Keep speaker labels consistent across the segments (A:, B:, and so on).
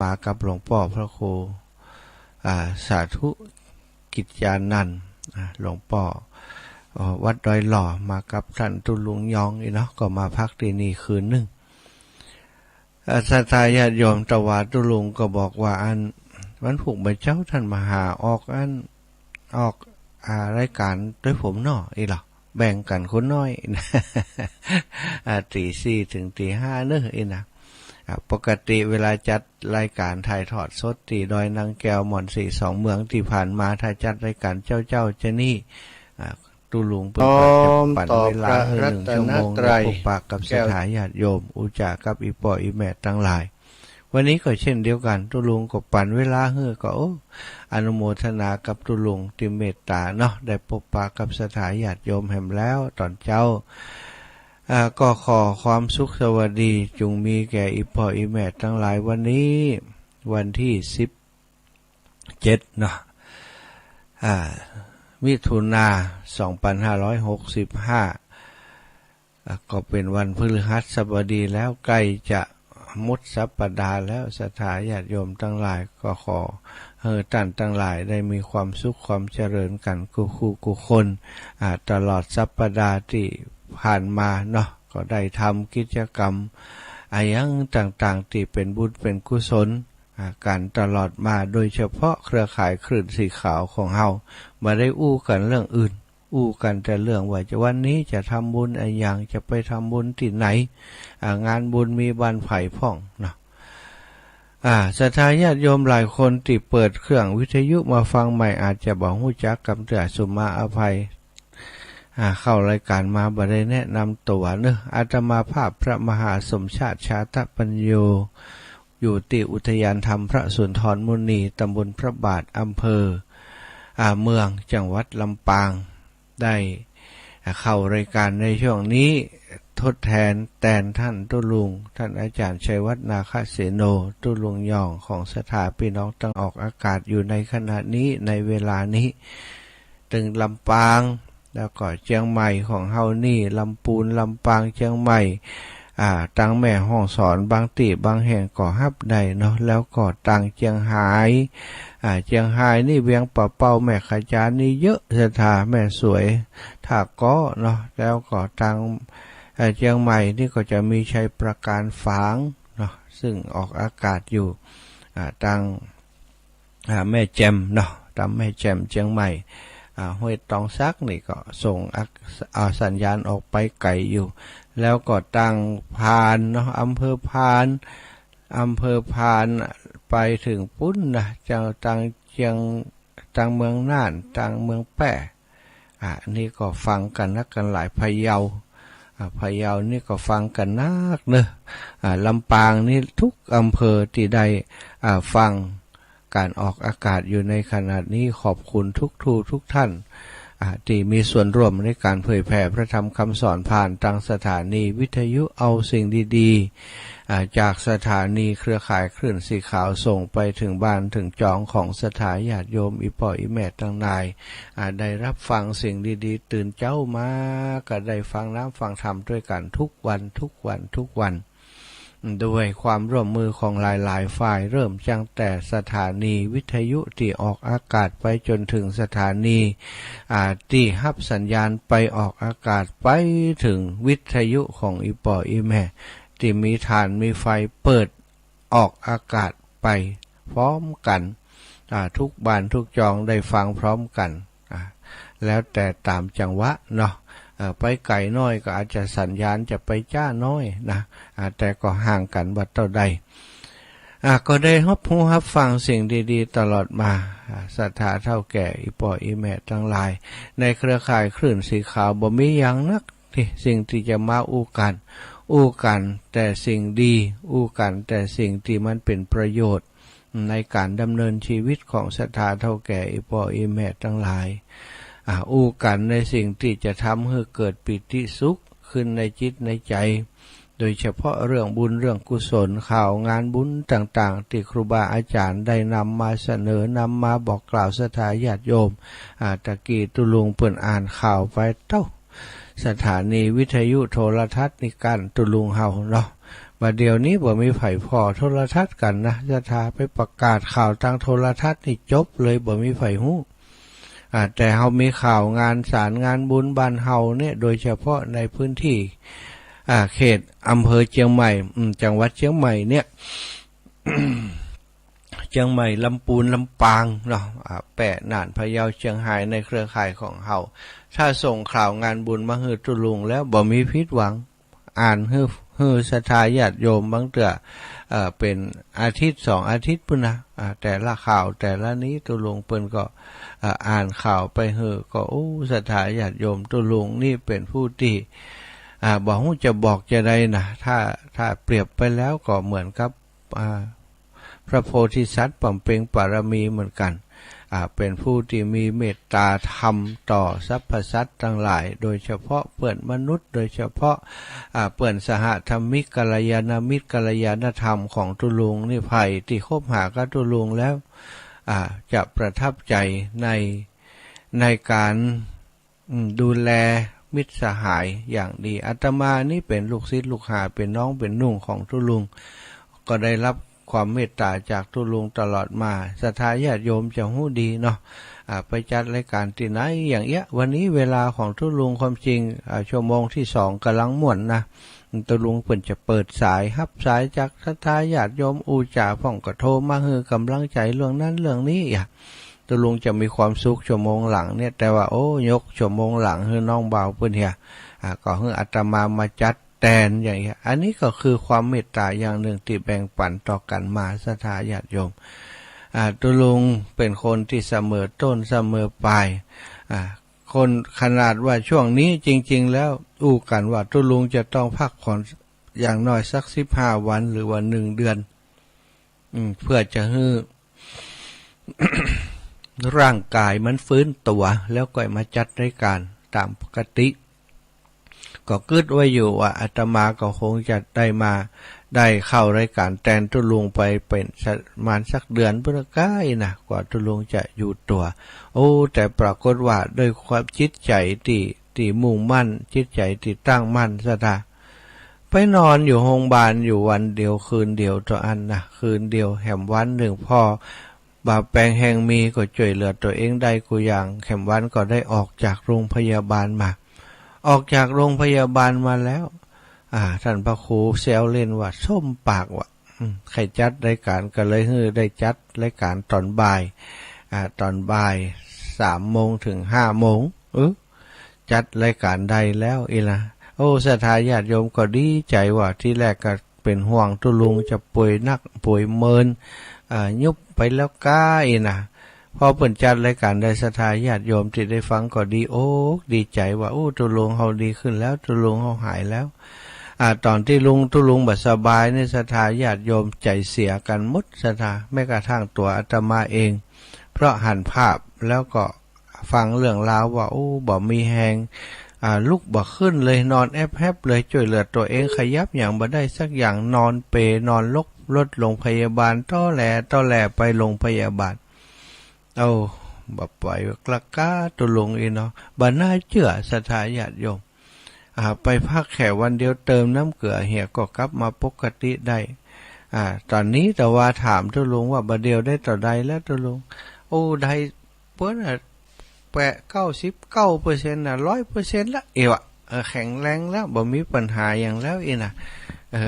A: มากับหลวงพ่อพระครูสาธุกิจญานันท์หลวงพ่อวัดดอยหล่อมากับท่านตุลุงยองอีเนาะก็มาพักที่นี่คืนนึงศรัทธาญาติโยมตวาตุลุงก็บอกว่าวันผูกใบเจ้าท่านมาหาออกรายการด้วยผมเนาะอีหรอแบ่งกันคนน้อยตีสี่ถึงตีห้าเนอะอีนะปกติเวลาจัดรายการถ่ายทอดสดที่ดอยนางแก้วหม่อนสี่สองเมืองที่ผ่านมาถ้าจัดรายการเจ้าจะนี่ตุลุงเปิดจะปั่นเวลา1 ชั่วโมงพบปากกับสถาญาติโยมอุจากับอีปออีแม่ทั้งหลายวันนี้ก็เช่นเดียวกันตุลุงก็ปั่นเวลาก็อนุโมทนากับตุลุงติเมตตาเนาะได้พบปากกับสถาญาติโยมแห่งแล้วตอนเจ้าก็ขอความสุขสวัสดีจงมีแก่อีพ่ออีแม่ทั้งหลายวันนี้วันที่17เนาะมิถุนา2565ก็เป็นวันพฤหัสบดีแล้วใกล้จะหมดสัปดาห์แล้วสถาญาติโยมทั้งหลายก็ขอท่านทั้งหลายได้มีความสุขความเจริญกันกูคนตลอดสัปดาห์ที่ผ่านมาเนาะก็ได้ทำกิจกรรมอย่างต่างๆที่เป็นบุญเป็นกุศลกันตลอดมาโดยเฉพาะเครือข่ายคลื่นสีขาวของเฮามาได้อู้กันเรื่องอื่นอู้กันแต่เรื่องว่าวันนี้จะทำบุญอย่างจะไปทำบุญที่ไหนงานบุญมีบันไผ่พ่องเนาะศรัทธาญาติโยมหลายคนที่เปิดเครื่องวิทยุมาฟังใหม่อาจจะบอกฮู้จักกับเตือสุมาอภัยเข้ารายการมาบ่ได้แนะนำตัวเนอะอาตมาภาพพระมหาสมชาติชาตปัญโยอยู่ที่อุทยานธรรมพระสุนทรมุนีตำบลพระบาทอำเภอเมืองจังหวัดลำปางได้เข้ารายการในช่วงนี้ทดแทนแทนท่านตุลุงท่านอาจารย์ชัยวัฒนาคเสโนตุลุงย่องของสถาพี่น้องตั้งออกอากาศอยู่ในขณะนี้ในเวลานี้ถึงลำปางแล้วก็เชียงใหม่ของเฮานี่ลำปูนลำปางเชียงใหม่ตังแม่ห้องสอนบางตีบางแห่งก็ฮับได้เนาะแล้วก็ตังเชียงหายเชียงหายนี่เวียงป่าเป้าแม่ขจานนี่เยอะสถาแม่สวยถ้าก็เนาะแล้วก็ตังเชียงใหม่นี่ก็จะมีชัยประการฝางเนาะซึ่งออกอากาศอยู่ตังแม่แจ่มเนาะตังแม่แจ่มเชียงใหม่ห้วยตองซักนี่ก็ส่งสัญญาณออกไปไกลอยู่แล้วก็ตั้งพานเนาะอำเภอพานไปถึงปุ้นนะจังตังเชียงตังเมืองน่านตังเมืองแป้นี่ก็ฟังกันนักกันหลายพะเยานี่ก็ฟังกันนักเนอะลำปางนี่ทุกอำเภอที่ได้ฟังการออกอากาศอยู่ในขณะนี้ขอบคุณทุกท่านที่มีส่วนร่วมในการเผยแผ่พระธรรมคำสอนผ่านทางสถานีวิทยุเอาสิ่งดีๆจากสถานีเครือข่ายคลื่นสีขาวส่งไปถึงบ้านถึงจองของสถาญาติโยมอีป่ออีแม่ทั้งหลายได้รับฟังสิ่งดีๆตื่นเจ้ามาก็ได้ฟังน้ำฟังธรรมด้วยกันทุกวันด้วยความร่วมมือของหลายฝ่ายเริ่มตั้งแต่สถานีวิทยุที่ออกอากาศไปจนถึงสถานีที่รับสัญญาณไปออกอากาศไปถึงวิทยุของอีปออีแม่ที่มีฐานมีไฟเปิดออกอากาศไปพร้อมกันทุกบ้านทุกจองได้ฟังพร้อมกันแล้วแต่ตามจังหวะเนาะไปไกลน้อยก็อาจจะสัญญาณจะไปจ้าน้อยนะแต่ก็ห่างกันบัดเท่าใดก็ได้รับฟังสิ่งดีๆตลอดมาศรัทธาเท่าแก่อีป่ออีแม่ทั้งหลายในเครือข่ายคลื่นสีขาวบ่มีอย่างนักที่สิ่งที่จะมาอู้กันแต่สิ่งดีอู้กันแต่สิ่งที่มันเป็นประโยชน์ในการดำเนินชีวิตของศรัทธาเท่าแก่อีป่ออีแม่ทั้งหลายอู้กันในสิ่งที่จะทำให้เกิดปิติสุขขึ้นในจิตในใจโดยเฉพาะเรื่องบุญเรื่องกุศลข่าวงานบุญต่างๆที่ครูบาอาจารย์ได้นำมาเสนอนำมาบอกกล่าวศรัทธาญาติโยมตะกี้ตุลุงเปิ่นอ่านข่าวไปสถานีวิทยุโทรทัศน์นี่กันตุลุงเฮาเนาะ บัดเดี๋ยวนี้บ่มีไผพอโทรทัศน์กันนะจะทาไปประกาศข่าวทางโทรทัศน์นี่จบเลยบ่มีไผฮู้แต่เฮามีข่าวงานศาลงานบุญบ้านเฮาเนี่ยโดยเฉพาะในพื้นที่เขตอำเภอเชียงใหม่จังหวัดเชียงใหม่เนี่ย เชียงใหม่ลำปูนลำปางเนาะแปะน่านพะเยาเชียงรายในเครือข่ายของเฮาถ้าส่งข่าวงานบุญมาฮือตุลุงแล้วบ่มีผิดหวังอ่านฮือศรัทธาญาติโยมบางเตื้อเป็นอาทิตย์2อาทิตย์พุ่นนะแต่ละข่าวแต่ละนี้ตุลุงเปิ้นก็อ่านข่าวไปฮือก็โอ้ศรัทธาญาติโยมตุลุงนี่เป็นผู้ที่บ่ฮู้จะบอกจะได้นะถ้าเปรียบไปแล้วก็เหมือนกับพระโพธิสัตว์ป่ำเพ็งปารมีเหมือนกันเป็นผู้ที่มีเมตตาธรรมต่อสรรพสัตว์ทั้งหลายโดยเฉพาะเพื่อนมนุษย์โดยเฉพาะเพื่อนสหธรรมิกกัลยาณมิตรกัลยาณธรรมของตุลุงนี่ไผ่ที่คบหากับตุลุงแล้วจะประทับใจในการดูแลมิตรสหายอย่างดีอาตมานี่เป็นลูกศิษย์ลูกหาเป็นน้องเป็นนุ่งของตุลุงก็ได้รับความเมตตาจากตุลุงตลอดมาศรัทธาญาติโยมจะหู้ดีเนาะไปจัดรายการที่ไหนอย่างเงี้ยวันนี้เวลาของตุลุงความจริงชั่วโมงที่2กำลังม่วนนะตุลุงเพิ่นจะเปิดสายรับสายจากศรัทธาญาติโยมอูจ่าพ่องก็โทรมาฮือกำลังใจเรื่องนั้นเรื่องนี้ตุลุงจะมีความสุขชั่วโมงหลังเนี่ยแต่ว่าโอ้ยกชั่วโมงหลังฮือน้องบ่าวเพิ่นเฮียก็ฮืออาตมาจัดแตนอย่างเงี้ยอันนี้ก็คือความเมตตาอย่างหนึ่งที่แบ่งปันต่อกันมาศรัทธาญาติโยมตุลุงเป็นคนที่เสมอต้นเสมอปลายคนขนาดว่าช่วงนี้จริงๆแล้วอู้กันว่าตุลุงจะต้องพักผ่อนอย่างน้อยสัก15วันหรือว่า1เดือนเพื่อจะให้ ร่างกายมันฟื้นตัวแล้วก็มาจัดรายการตามปกติก็คิดไว้อยู่ว่าอาตมาก็คงจะได้เข้ารายการแทนตุลุงไปเป็นประมาณสักเดือนเพื่อใกล้นะกว่าตุลุงจะอยู่ตัวโอ้แต่ปรากฏว่าด้วยความจิตใจที่มุ่งมั่นจิตใจที่ตั้งมั่นศรัทธาไปนอนอยู่โรงพยาบาลอยู่วันเดียวคืนเดียวต่ออันนะคืนเดียวแหมวันหนึ่งพอบาแปลงแห่งมีก็ช่วยเหลือตัวเองได้กูอย่างแหมวันก็ได้ออกจากโรงพยาบาลมาออกจากโรงพยาบาลมาแล้วท่านพระครูแซวเล่นว่าส้มปากว่ะใครจัดรายการก็เลยได้จัดรายการตอนบ่ายตอนบ่าย3 โมงถึง5 โมงจัดรายการใดแล้วอีล่ะโอ้ศรัทธาญาติโยมก็ดีใจว่าที่แรกก็เป็นห่วงตุลุงจะป่วยนักป่วยเมินยุบไปแล้วก้าอีนะพอเปิ่นจัดรายการได้ศรัทธาญาติโยมที่ได้ฟังก็ดีโอ้ดีใจว่าโอ้ตุลุงเฮาดีขึ้นแล้วตุลุงเฮาหายแล้วตอนที่ตุลุงบ่สบายในศรัทธาญาติโยมใจเสียกันหมดศรัทธาแม้กระทั่งตัวอาตมาเองเพราะหันภาพแล้วก็ฟังเรื่องราวว่าโอ้บ่มีแฮงลุกบ่ขึ้นเลยนอนแอบๆเลยช่วยเหลือตัวเองขยับอย่างบ่ได้สักอย่างนอนเปนอนลกรถโรงพยาบาลต้อแหลไปโรงพยาบาลเอาบ่ปล่อยกละก้าตุลุงอีเนาะบ่น่าเชื่อศรัทธาญาติโยมไปพักแค่วันเดียวเติมน้ำเกลือเหี่ยก็กลับมาปกติได้ตอนนี้แต่ว่าถามตุลุงว่าบ่เดียวได้ต่อใดแล้วตุลุงโอ้ได้เปิ้นแปะ99%น่ะ 100% ละเอวแข็งแรงแล้วบ่มีปัญหาอย่างแล้วอีน่ะ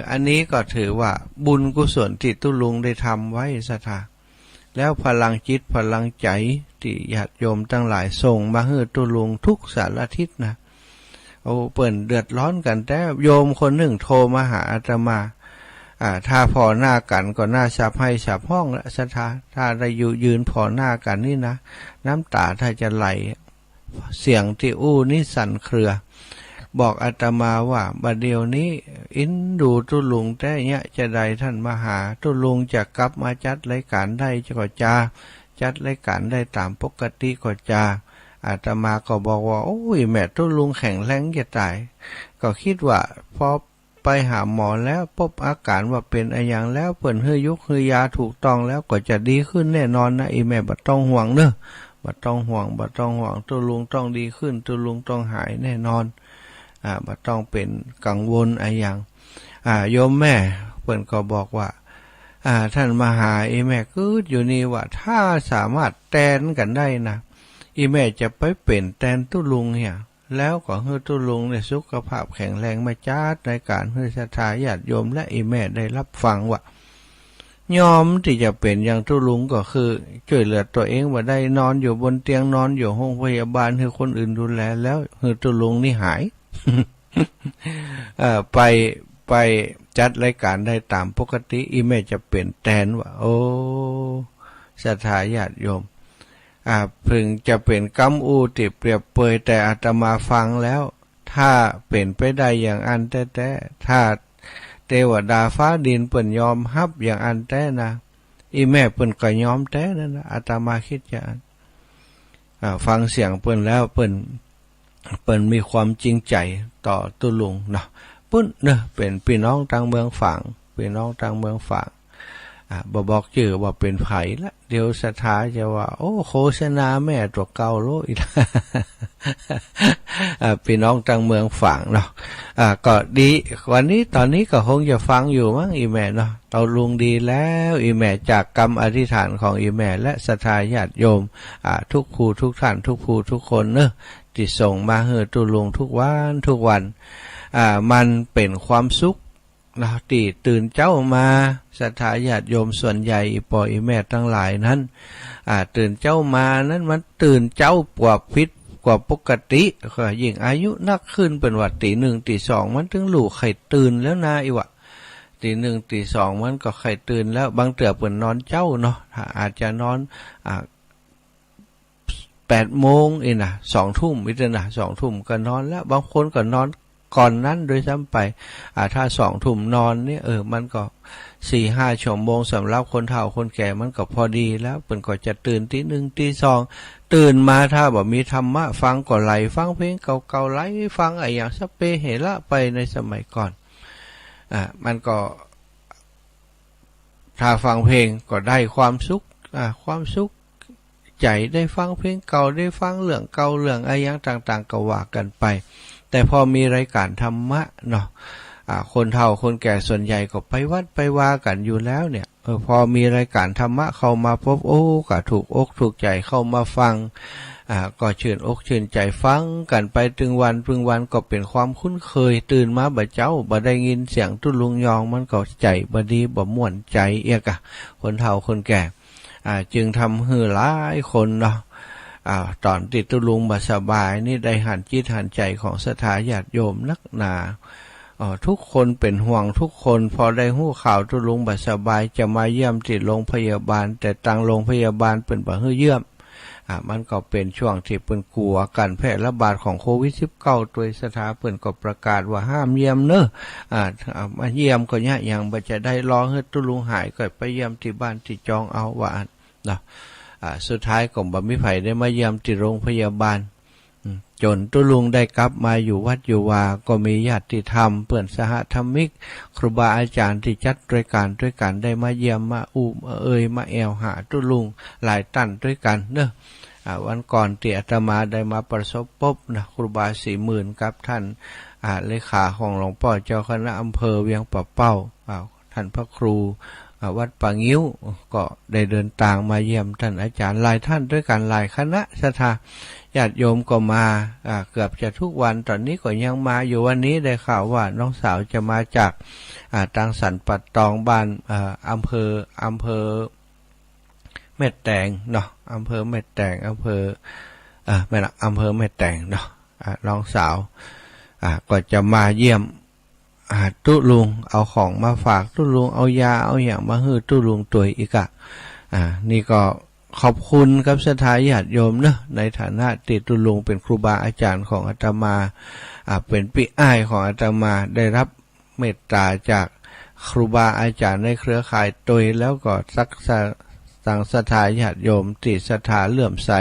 A: อันนี้ก็ถือว่าบุญกุศลที่ตุลุงได้ทำไว้ศรัทธาแล้วพลังจิตพลังใจที่ญาติโยมทั้งหลายส่งมาให้ตุลุงทุกสารทิศนะโอ้เปิ้นเดือดร้อนกันแต่โยมคนหนึ่งโทรมาหาอาตมาถ้าพอหน้ากันก็น่าฉับให้ฉับห้องและศรัทธาถ้าได้ยืนพอหน้ากันนี่นะน้ำตาถ้าจะไหลเสียงที่อู้นี่สั่นเครือบอกอาตมาว่าบัดเดี๋ยวนี้อินดูตุลุงแต่เนี่ยจะได้ท่านมาหาตุลุงจะกลับมาจัดรายการได้ก็จะจัดรายการได้ตามปกติก็จะอาตมาก็บอกว่าโอ้ยแม่ตุลุงแข็งแรงจะตายก็คิดว่าพอไปหาหมอแล้วพบอาการว่าเป็นอะไรอย่างแล้วเปิ่นให้ยุกให้ยาถูกต้องแล้วก็จะดีขึ้นแน่นอนนะอีแม่บ่ต้องห่วงเด้อบ่ต้องห่วงตุลุงต้องดีขึ้นตุลุงต้องหายแน่นอนบ่ต้องเป็นกังวลอะไรอย่างโยมแม่ ปิ้นก็บอกว่าท่านมาหาอีแม่กึดอยู่นี่ว่าถ้าสามารถแตนกันได้นะอีแม่จะไปเป็นแตนตุลุงเนี่ยแล้วก็ให้ตุลุงเนี่ยสุขภาพแข็งแรงมาจัดในการให้ศรัทธาญาติโยมและอีแม่ได้รับฟังว่ายอมที่จะเป็นอย่างตุลุงก็คือช่วยเหลือตัวเองว่าได้นอนอยู่บนเตียงนอนอยู่ห้องพยาบาลให้คนอื่นดูแลแล้วให้ตุลุงนี่หาย ไปจัดรายการได้ตามปกติอีแม่จะเป็นแทนว่าโอ้ศรัทธาญาติโยมพึงจะเป็นกำอูติเปรียบเปยแต่อาตมาฟังแล้วถ้าเป็นไปได้อย่างอันแท้ๆถ้าเทวดาฟ้าดินเปิ่นยอมฮับอย่างอันแท้นะอีแม่เปิ่นก็ยอมแท้นั่นนะอาตมาคิดอย่างฟังเสียงเปิ่นแล้วเปิ่นมีความจริงใจต่อตุลุงเนาะปุ้นเนอะเป็นพี่น้องทางเมืองฝางพี่น้องทางเมืองฝางบอกชื่อว่าเป็นไผ่ละเดี๋ยวศรัทธาจะว่าโอ้โฆษณาแม่ตัวเก่าโลอีกพี่น้องทางเมืองฝางเนาะก็ดีวันนี้ตอนนี้ก็คงจะฟังอยู่มั้งอีแม่เนาะเราลุงดีแล้วอีแม่จากกรรมอธิษฐานของอีแม่และศรัทธาญาติโยมทุกครูทุกท่านทุกผู้ทุกคนเนอะที่ส่งมาให้ตุลุงทุกวันมันเป็นความสุขนะที่ตื่นเจ้ามาศรัทธาญาติโยมส่วนใหญ่อีปออีแม่ทั้งหลายนั้นตื่นเจ้ามานั้นมันตื่นเจ้ากว่าพิษกว่าปกติก็ยิ่งอายุนักขึ้นเป็นว่าตีหนึ่งตีสองมันถึงหลู่ไข่ตื่นแล้วนะอีวะตีหนึ่งตีสองมันก็ไข่ตื่นแล้วบางเตือเปิ่นนอนเจ้าเนาะอาจจะนอน8 โมงอีนะ2 ทุ่มอีนะ2 ทุ่มก็นอนแล้วบางคนก็นอนก่อนนั้นโดยซ้ำไปถ้า2 ทุ่มนอนเนี่ยมันก็4-5 ชั่วโมงสำหรับคนเฒ่าคนแก่มันก็พอดีแล้วเพิ่นก็จะตื่นตี 1ตี 2ตื่นมาถ้าบ่มีธรรมะฟังก็ไหลฟังเพลงเก่าๆไหลฟังอย่างสเปเหระไปในสมัยก่อนมันก็ถ้าฟังเพลงก็ได้ความสุขความสุขใจได้ฟังเพลงเก่าได้ฟังเรื่องเก่าเรื่องอย่างต่างๆก็ว่ากันไปแต่พอมีรายการธรรมะเนาะคนเฒ่าคนแก่ส่วนใหญ่ก็ไปวัดไปว่ากันอยู่แล้วเนี่ยพอมีรายการธรรมะเข้ามาพบโอ้ก็ถูกอกถูกใจเข้ามาฟังก็ชื่นอกชื่นใจฟังกันไปถึงวันก็เป็นความคุ้นเคยตื่นมาบ่เจ้าบ่ได้ยินเสียงตุลุงยองมันก็ใจบ่ดีบ่ม่วนใจเอียกคนเฒ่าคนแก่จึงทำให้หลายคนเนาะตอนติดตุลุงบ่สบายนี่ได้หันจิตหันใจของศรัทธาญาติโยมนักหนาทุกคนเป็นห่วงทุกคนพอได้หู้ข่าวตุลุงบ่สบายจะมาเยี่ยมที่โรงพยาบาลแต่ทางโรงพยาบาลเป็นบ่ให้เยี่ยมมันก็เป็นช่วงที่เปิ้นกลัวการแพร่ระบาดของโควิด-19 โดยศรัทธาเปิ้นก็ประกาศว่าห้ามเยี่ยมเนอะมาเยี่ยมก็ยะอย่างบ่จะได้รอให้ตุลุงหายก็ไปเยี่ยมที่บ้านที่จองเอาว่าเนาะสุดท้ายก็บ่มีไผได้มาเยี่ยมที่โรงพยาบาลจนตุลุงได้กลับมาอยู่วัดอยู่วาก็มีญาติธรรมเพื่อนสหธรรมิกครูบาอาจารย์ที่จัดรายการด้วยกันได้มาเยี่ยมมามาแอวหาตุลุงหลายตันด้วยกันเนอะวันก่อนที่อาตมาได้มาประสบพบนะครูบา40,000กับท่านเลขาของหลวงพ่อเจ้าคณะอำเภอเวียงป่าเป้าท่านพระครูวัดป่างิ้วก็ได้เดินทางมาเยี่ยมท่านอาจารย์หลายท่านด้วยกันหลายคณะศรัทธาญาติโยมก็มาเกือบจะทุกวันตอนนี้ก็ยังมาอยู่วันนี้ได้ข่าวว่าน้องสาวจะมาจากทางสันปัดตองบ้านอำเภอแม่แตงเนาะอำเภอแม่แตงอำเภอแม่ละอำเภอแม่แตงเนาะน้องสาวก็จะมาเยี่ยมตุลุงเอาของมาฝากตุลุงเอายาเอาอย่างมาให้ตุลุงตัวอีกนี่ก็ขอบคุณครับศรัทธาญาติโยมเนอะในฐานะติตุลุงเป็นครูบาอาจารย์ของอาตมาเป็นพี่อ้ายของอาตมาได้รับเมตตาจากครูบาอาจารย์ในเครือข่ายตัวแล้วก็สักต่างศรัทธาญาติโยมติศรัทธาเลื่อมใส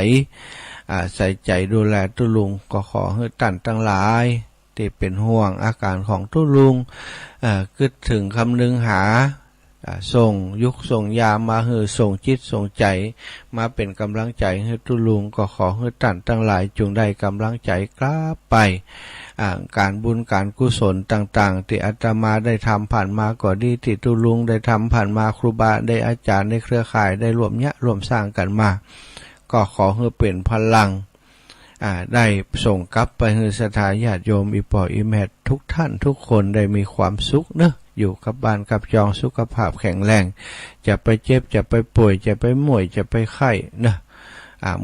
A: ใส่ใจดูแลตุลุงก็ขอให้ท่านทั้งหลายที่เป็นห่วงอาการของตุลุงคิดถึงคำนึงหา ส่งยุคส่งยามมาให้ส่งจิตส่งใจมาเป็นกำลังใจให้ตุลุงก็ขอให้ท่านทั้งหลายจงได้กำลังใจกลับไปการบุญการกุศลต่างๆที่อาตมาได้ทำผ่านมาก็ดีที่ตุลุงได้ทำผ่านมาครูบาได้อาจารย์ได้เครือข่ายได้รวมร่วมสร้างกันมาก็ขอให้เป็นพลังได้ส่งกลับไปให้ศรัทธาญาติโยมอีปออีแมททุกท่านทุกคนได้มีความสุขเนอะอยู่กับบ้านกับจองสุขภาพแข็งแรงจะไปเจ็บจะไปป่วยจะไปป่วยจะไปไข้นะ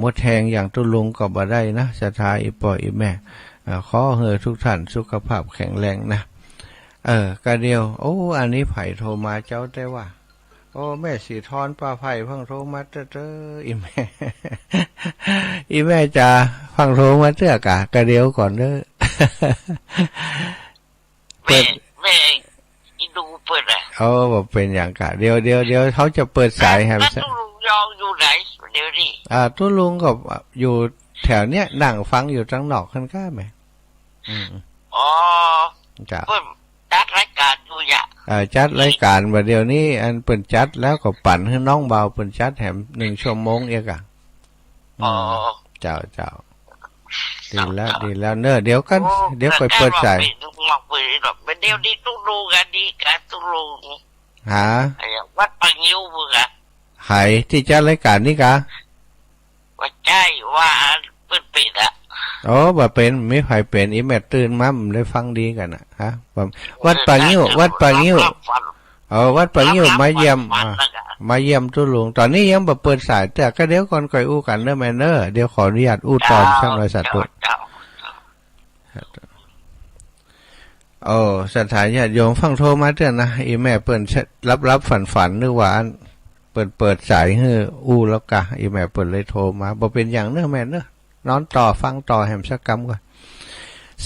A: มดแทงอย่างตุลุงก็บ่ได้นะศรัทธาอีปออีแม่ขอให้ทุกท่านสุขภาพแข็งแรงนะกะเดียวโอ้อันนี้ไผ่โทรมาเจ้าได้ว่าโอ้แม่สีทอนป้าไผ่เพิ่งโทรมาเต้ออีแม่อีแม่จะฟังโทรมาเตื้อกะกะเดียวก่อนเด้อ
B: เปิดแม่ดูเปิดอ่ะ
A: บอกเป็นอย่างกะเดี๋ยวเขาจะเปิดสายให้
B: ตุลุงยองอยู่ไหนเดี๋ยวนี้
A: ตุลุงก็อยู่แถวเนี้ยนั่งฟังอยู่จังนอกข้างก้าไหม
B: อ๋อ
A: จ้ะ
B: จัดรายการอยู่อย่า
A: จัดรายการมาเดี๋ยวนี้อันเปิดจัดแล้วก็ปั่นให้น้องเบาเปิดจัดแถม1 ชั่วโมงเองอ่ะเจ้าดีแล้วเนอะเดี๋ยวไปเปิดสาย
B: เดี๋ยวนี้ตุลุงกันดีกันตุลุง
A: หา
B: วัดปังยิ้วมึงอ่ะ
A: หายที่จัดรายการนี่กะ
B: ว่าใช่ว่าเป็นอ่ะ
A: บ่เป็นไม่ไผเป็นอีแม่ตื่นมาได้ฟังดีกันฮะวัดป่างิ้ววัดป่างิ้วมาเยี่ยมตุลุงตอนนี้ยังบ่เปิดสายแต่ก็เดี๋ยวก่อนค่อยอู้กันเด้อแม่เด้อเดี๋ยวขออนุญาตอู้ตอนช่างหน่อยสัตว์สถานญาติโยมฟังโทรมาเตือนนะอีแม่เปิ้นรับฝันนึกว่าเปิดสายให้อู้แล้วกะอีแม่เปิ้นเลยโทรมาบ่เป็นอย่างเด้อแม่เด้อนอนต่อฟังต่อแหมสักกรรมก่อน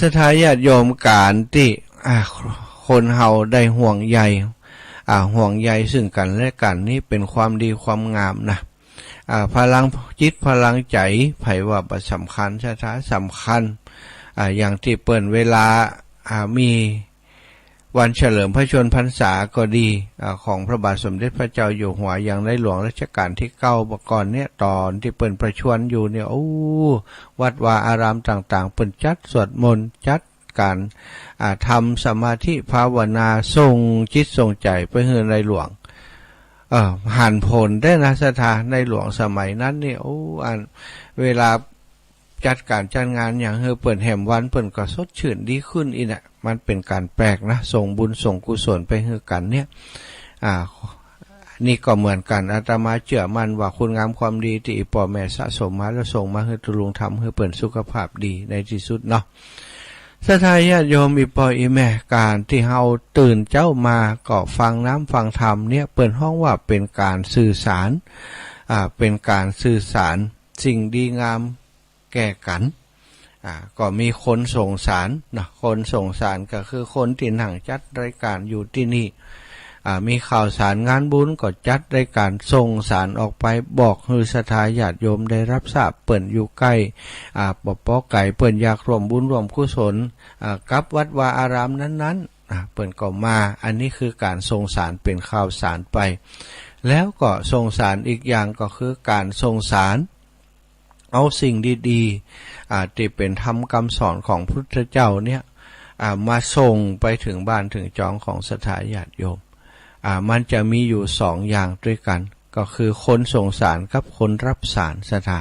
A: สถานญาติโยมการที่คนเฮาได้ห่วงใยซึ่งกันและกันนี่เป็นความดีความงามนะพลังจิตพลังใจไผว่าบ่สำคัญสำคัญอย่างที่เปิ้นเวลามีวันเฉลิมพระชนมพรรษาก็ดีของพระบาทสมเด็จพระเจ้าอยู่หัวอย่างในหลวงรัชกาลที่9ก่อนเนี่ยตอนที่เปิ้นประชวรอยู่เนี่ยวัดวาอารามต่างๆเปิ้นจัดสวดมนต์จัดการทำสมาธิภาวนาส่งจิตส่งใจไปให้ในหลวงหันผลได้นะสถานในหลวงสมัยนั้นนี่เวลาจัดการจัดงานอย่างเปิดแห่มวันเปิดก็สดชื่นดีขึ้นอีน่ะมันเป็นการแปลกนะส่งบุญส่งกุศลไปให้กันเนี่ยนี่ก็เหมือนกันอาตมาเชื่อมั่นว่าคุณงามความดีที่พ่อแม่สะสมมาแล้วส่งมาให้ตุลุงทำให้เปิดสุขภาพดีในที่สุดเนาะศรัทธาญาติโยมอีพ่ออีแม่การที่เฮาตื่นเจ้ามาก็ฟังน้ำฟังธรรมเนี่ยเปิดห้องว่าเป็นการสื่อสารเป็นการสื่อสารสิ่งดีงามแก่กันก็มีคนส่งสารนะคนส่งสารก็คือคนที่นั่งจัดรายการอยู่ที่นี่มีข่าวสารงานบุญก็จัดรายการส่งสารออกไปบอกให้ศรัทธาญาติโยมได้รับทราบเปิ่นอยู่ใกล้ปอไก่เปิ่นอยากร่วมบุญร่วมกุศลกับวัดวาอารามนั้นๆเปิ่นก็มาอันนี้คือการส่งสารเป็นข่าวสารไปแล้วก็ส่งสารอีกอย่างก็คือการส่งสารเอาสิ่งดีๆที่เป็นธรรมคำสอนของพุทธเจ้าเนี่ยมาส่งไปถึงบ้านถึงจองของศรัทธาญาติโยมมันจะมีอยู่2 อย่างด้วยกันก็คือคนส่งสารกับคนรับสารศรัทธา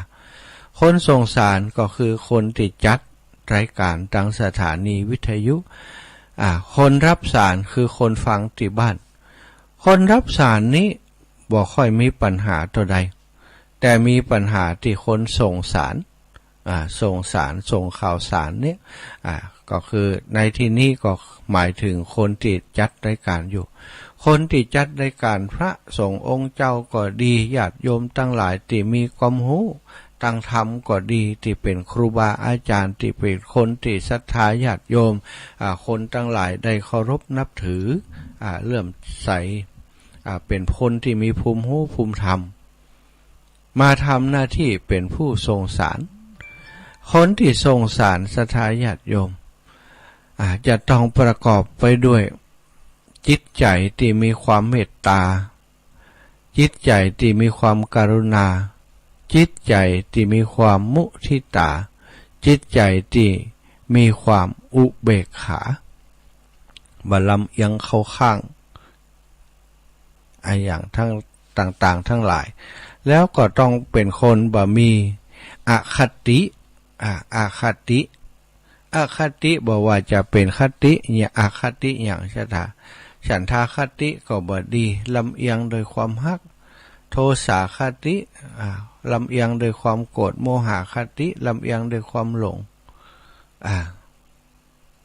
A: คนส่งสารก็คือคนที่จัดรายการทางสถานีวิทยุคนรับสารคือคนฟังที่บ้านคนรับสารนี้บ่ค่อยมีปัญหาตัวใดแต่มีปัญหาที่คนส่งสารส่งข่าวสารเนี่ยก็คือในที่นี้ก็หมายถึงคนที่จัดรายการอยู่คนที่จัดรายการพระสงฆ์องค์เจ้าก็ดีญาติโยมทั้งหลายที่มีความรู้ตั้งธรรมก็ดีที่เป็นครูบาอาจารย์ที่เป็นคนที่ศรัทธาญาติโยมคนทั้งหลายได้เคารพนับถือเลื่อมใสเป็นคนที่มีภูมิรู้ภูมิธรรมมาทำหน้าที่เป็นผู้ส่งสารคนที่ส่งสารศรัทธาญาติโยมจะต้องประกอบไปด้วยจิตใจที่มีความเมตตา จิตใจที่มีความกรุณาจิตใจที่มีความมุทิตาจิตใจที่มีความอุเบกขาบ่ลำเอียงเข้าข้างอย่างทั้งต่างๆทั้งหลายแล้วก็ต้องเป็นคนบ่มีอคติอคติบอกว่าจะเป็นคติเนี่ยอคติอย่างฉันทาคติก็บ่ดีลำเอียงโดยความฮักโทสาคติลำเอียงโดยความโกรธโมหคติลำเอียงโดยความหลง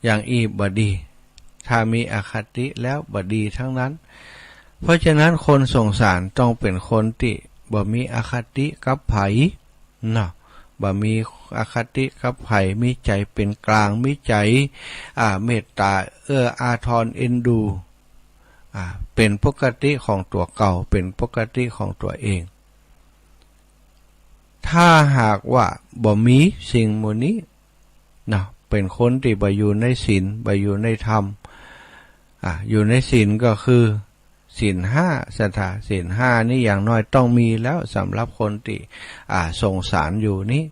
A: อย่างอีบ่ดีถ้ามีอคติแล้วบ่ดีทั้งนั้นเพราะฉะนั้นคนสงสารต้องเป็นคนที่บ่มีอคติกับไผเนาะบ่มีอคติกับไผมีใจเป็นกลางมีใจเมตตาอาทรเอ็นดูเป็นปกติของตัวเก่าเป็นปกติของตัวเองถ้าหากว่าบ่มีสิ่งหมู่นี้เนาะเป็นคนที่บ่อยู่ในศีลบ่อยู่ในธรรมอยู่ในศีลก็คือศีล5ศีล5นี่อย่างน้อยต้องมีแล้วสำหรับคนที่สงสารอยู่นี้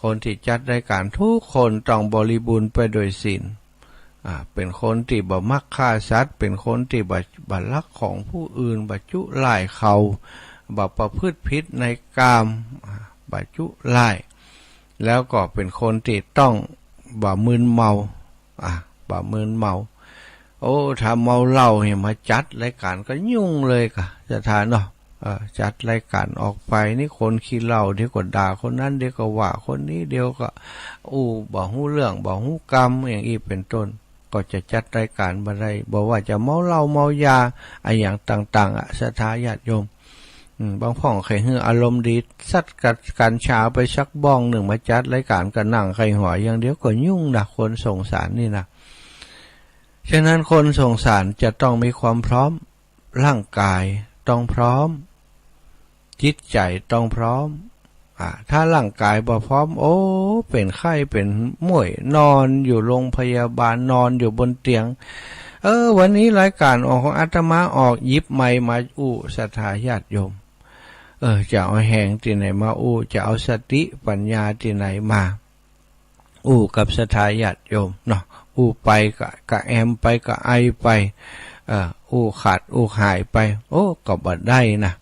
A: คนที่จัดรายการทุกคนต้องบริบูรณ์ไปโดยศีลเป็นคนที่บ่มักฆ่าสัตว์เป็นคนที่บ่ลักของผู้อื่นบ่จุล่ายเขาบ่ประพฤติผิดในกามบ่จุล่ายแล้วก็เป็นคนที่ต้องบ่มึนเมาบ่มึนเมาโอ้ถ้าเมาเหล้าเนี่ยมาจัดรายการก็ยุ่งเลยค่ะจะทานเนาะจัดรายการออกไปนี่คนขี้เหล้าเดี๋ยวก็ด่าคนนั้นเดี๋ยวก็ว่าคนนี้เดี๋ยวก็บ่ฮู้เรื่องบ่ฮู้กรรมอย่างนี้เป็นต้นก็จะจัดรายการบ่ได้บอกว่าจะเมาเหล้าเมายาอย่างต่างๆศรัทธาญาติโยมบางพ่องใครฮืออารมณ์ดีสัดกันชาไปชักบ้องหนึ่งมาจัดรายการก็นั่งใครหอยอย่างเดียวก็ยุ่งนะคนสงสารนี่นะฉะนั้นคนสงสารจะต้องมีความพร้อมร่างกายต้องพร้อมจิตใจต้องพร้อมถ้าร่างกายบ่พร้อมเป็นไข้เป็นม่วยนอนอยู่โรงพยาบาลนอนอยู่บนเตียงวันนี้รายการออกของอาตมาออกหยิบไมค์มาศรัทธาญาติโยมจะเอาแหงที่ไหนมาจะเอาสติปัญญาที่ไหนมากับศรัทธาญาติโยมเนาะไปกะแอมไปกะไอไปขาดหายไปก็บ่ได้นะ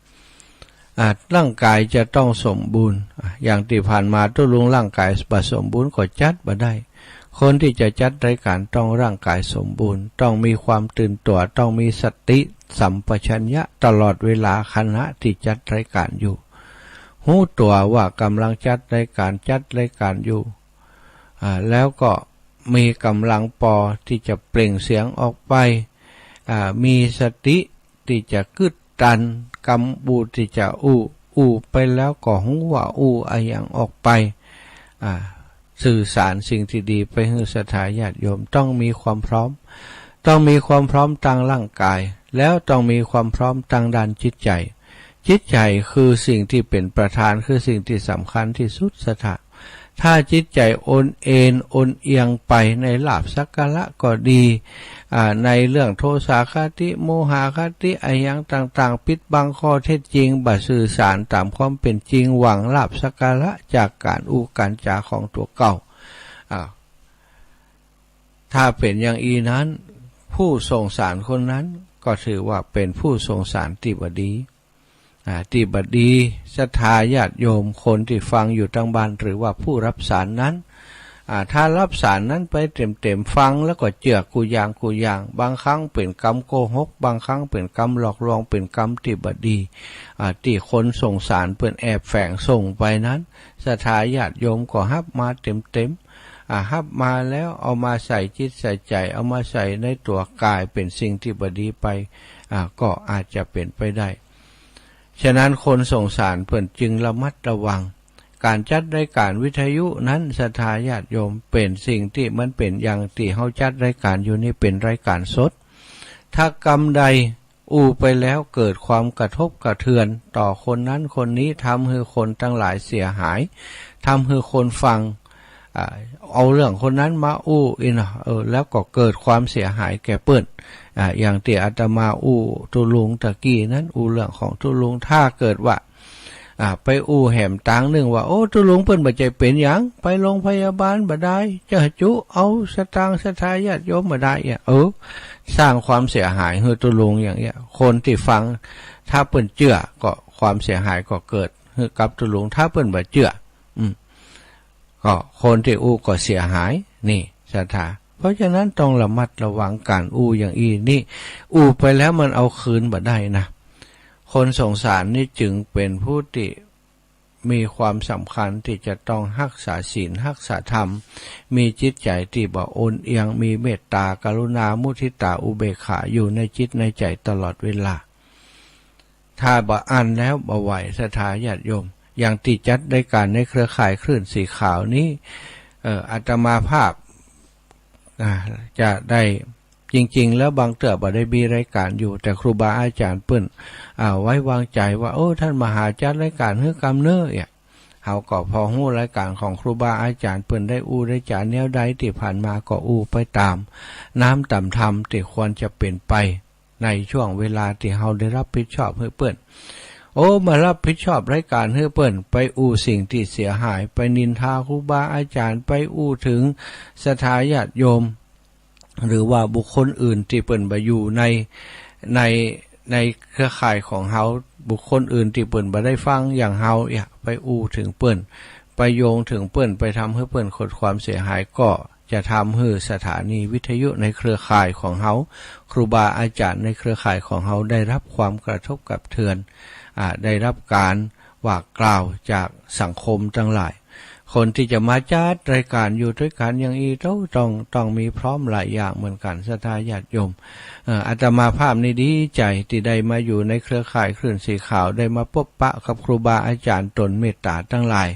A: ร่างกายจะต้องสมบูรณ์อย่างที่ผ่านมาตัวลุงร่างกายบ่สมบูรณ์ก็จัดบ่ได้คนที่จะจัดรายการต้องร่างกายสมบูรณ์ต้องมีความตื่นตัวต้องมีสติสัมปชัญญะตลอดเวลาขณะที่จัดรายการอยู่รู้ตัวว่ากำลังจัดรายการอยู่แล้วก็มีกำลังพอที่จะเปล่งเสียงออกไปมีสติที่จะกึดตันกำบูที่จะไปแล้วก็หูว่าอย่างออกไปสื่อสารสิ่งที่ดีไปให้ศรัทธาญาติโยมต้องมีความพร้อมต้องมีความพร้อมทางร่างกายแล้วต้องมีความพร้อมทางด้านจิตใจคือสิ่งที่เป็นประธานคือสิ่งที่สำคัญที่สุดศรัทธาถ้าจิตใจโอนเอียงไปในลาภสักการะก็ดีในเรื่องโทสาคติโมหคติอย่างต่างๆปิดบังข้อเท็จจริงบ่สื่อสารตามความเป็นจริงหวังลาภสักการะจากการการจาของตัวเก่าถ้าเป็นอย่างนั้นผู้สงสารคนนั้นก็ถือว่าเป็นผู้สงสารที่บ่ดีที่บดีศรัทธาญาติโยมคนที่ฟังอยู่ทางบ้านหรือว่าผู้รับสารนั้นถ้ารับสารนั้นไปเต็มฟังแล้วก็เจือกกูอย่างบางครั้งเป็นกรรมโกหกบางครั้งเป็นกรรมหลอกลวงเป็นกรรมที่บดีที่คนส่งสารเพื่อนแอบแฝงส่งไปนั้นศรัทธาญาติโยมก็ฮับมาเต็มฮับมาแล้วเอามาใส่จิตใส่ใจเอามาใส่ในตัวกายเป็นสิ่งที่บดีไปก็อาจจะเป็นไปได้ฉะนั้นคนสงสารเพิ่นจึงระมัดระวังการจัดรายการวิทยุนั้นศรัทธาญาติโยมเป็นสิ่งที่มันเป็นอย่างที่เฮาจัดรายการอยู่นี่เป็นรายการสดถ้ากรรมใดไปแล้วเกิดความกระทบกระเทือนต่อคนนั้นคนนี้ทำให้คนทั้งหลายเสียหายทำให้คนฟังเอาเรื่องคนนั้นมาแล้วก็เกิดความเสียหายแก่เปิ้น อย่างที่อาตมาอู้ตุลุงตะกี้นั้นอู้เรื่องของตุลุงถ้าเกิดว่าไปอู้แหมตังหนึ่งว่าโอ้ตุลุงเปิ้นบ่ใจเป็นหยังไปโรงพยาบาลบ่ได้จะจุเอาสตางค์สถาญาติโยมบ่ได้สร้างความเสียหายให้ตุลุงอย่างเงี้ยคนที่ฟังถ้าเปิ้นเชื่อก็ความเสียหายก็เกิดให้กับตุลุงถ้าเปิ้นบ่เชื่อก็คนที่อู้ก็เสียหายนี่ศรัทธาเพราะฉะนั้นต้องระมัดระวังการอู้อย่างนี่อู้ไปแล้วมันเอาคืนบ่ได้นะคนสงสารนี่จึงเป็นผู้ที่มีความสำคัญที่จะต้องรักษาศีลรักษาธรรมมีจิตใจที่บ่โอนเอียงมีเมตตากรุณามุทิตาอุเบกขาอยู่ในจิตในใจตลอดเวลาถ้าบ่อ่านแล้วบ่ไหวศรัทธาญาติโยมอย่างที่จัดได้การในเครือข่ายคลื่นสีขาวนี้อาตมาภาพจะได้จริงๆแล้วบางเตื้อบ่ได้มีรายการอยู่แต่ครูบาอาจารย์เปิ้นไว้วางใจว่าท่านมหาจัดรายการเฮือกำเน้อเฮาก็พอฮู้รายการของครูบาอาจารย์เปิ้นได้อู้ได้จาแนวใดที่ผ่านมาก็อู้ไปตามน้ำต่ำธรรมที่ควรจะเป็นไปในช่วงเวลาที่เฮาได้รับผิดชอบให้เปิ้นมารับผิดชอบรายการให้เปิ้นไปอู้สิ่งที่เสียหายไปนินทาครูบาอาจารย์ไปอู้ถึงศรัทธาญาติโยมหรือว่าบุคคลอื่นที่เปิ้นบ่อยู่ในเครือข่ายของเฮาบุคคลอื่นที่เปิ้นบ่ได้ฟังอย่างเฮาไปอู้ถึงเปิ้นไปโยงถึงเปิ้นไปทำให้เปิ้นเกิดความเสียหายก็จะทำให้สถานีวิทยุในเครือข่ายของเฮาครูบาอาจารย์ในเครือข่ายของเฮาได้รับความกระทบกระเทือนได้รับการว่ากล่าวจากสังคมทั้งหลายคนที่จะมาจัดรายการอยู่ด้วยกันอย่างนี้ต้องมีพร้อมหลายอย่างเหมือนกันศรัทธาญาติโยมอาตมาภาพนี้ดีใจที่ได้มาอยู่ในเครือข่ายคลื่นสีขาวได้มาพบปะกับครูบาอาจารย์ตนเมตตาทั้งหลาย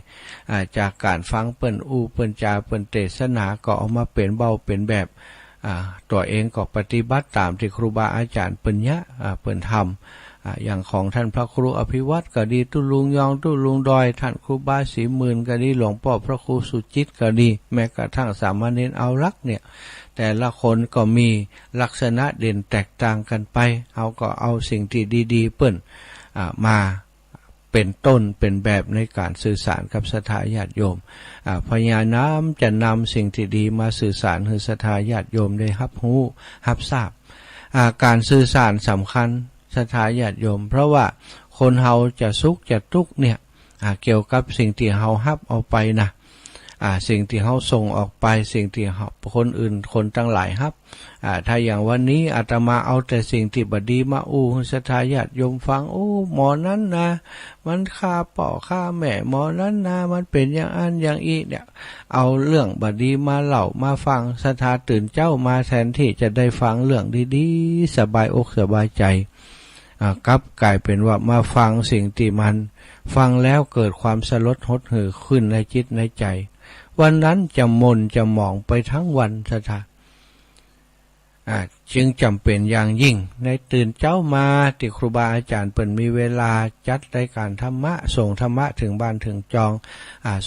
A: จากการฟังเปิ้นอู้เปิ้นจาเปิ้นเทศนาก็เอามาเป็นเบาเป็นแบบตัวเองก็ปฏิบัติตามที่ครูบาอาจารย์เปิ้นเปิ้นทำอย่างของท่านพระครูอภิวัตรก็ดีตุลุงยองตุลุงดอยท่านครูบาศรีหมื่นก็ดีหลวงพ่อพระครูสุจิตก็ดีแม้กระทั่งสามเณรเอารักเนี่ยแต่ละคนก็มีลักษณะเด่นแตกต่างกันไปเอาก็เอาสิ่งที่ดีๆเปิ้นมาเป็นต้นเป็นแบบในการสื่อสารกับศรัทธาญาติโยมพญานาคจะนำสิ่งที่ดีมาสื่อสารให้ศรัทธาญาติโยมได้รับรู้รับทราบการสื่อสารสำคัญศรัทธาญาติโยมเพราะว่าคนเฮาจะสุขจะทุกข์เนี่ยเกี่ยวกับสิ่งที่เฮารับเอาไปนะสิ่งที่เฮาส่งออกไปสิ่งที่คนอื่นคนทั้งหลายรับถ้าอย่างวันนี้อาตมาเอาแต่สิ่งที่บ่ดีมาอู้ให้ศรัทธาญาติโยมฟังหมอนั้นนะมันฆ่าพ่อฆ่าแม่หมอนั้นนะมันเป็นอย่างอันอย่างอีเนี่ยเอาเรื่องบ่ดีมาเล่ามาฟังศรัทธาตื่นเจ้ามาแทนที่จะได้ฟังเรื่องดีๆสบายอกสบายใจกลับกลายเป็นว่ามาฟังสิ่งที่มันฟังแล้วเกิดความสลดหดหู่ขึ้นในจิตในใจวันนั้นจะมนจะหมองไปทั้งวันศรัทธาจึงจำเป็นอย่างยิ่งในตื่นเจ้ามาที่ครูบาอาจารย์เปิ่นมีเวลาจัดรายการธรรมะส่งธรรมะถึงบ้านถึงจอง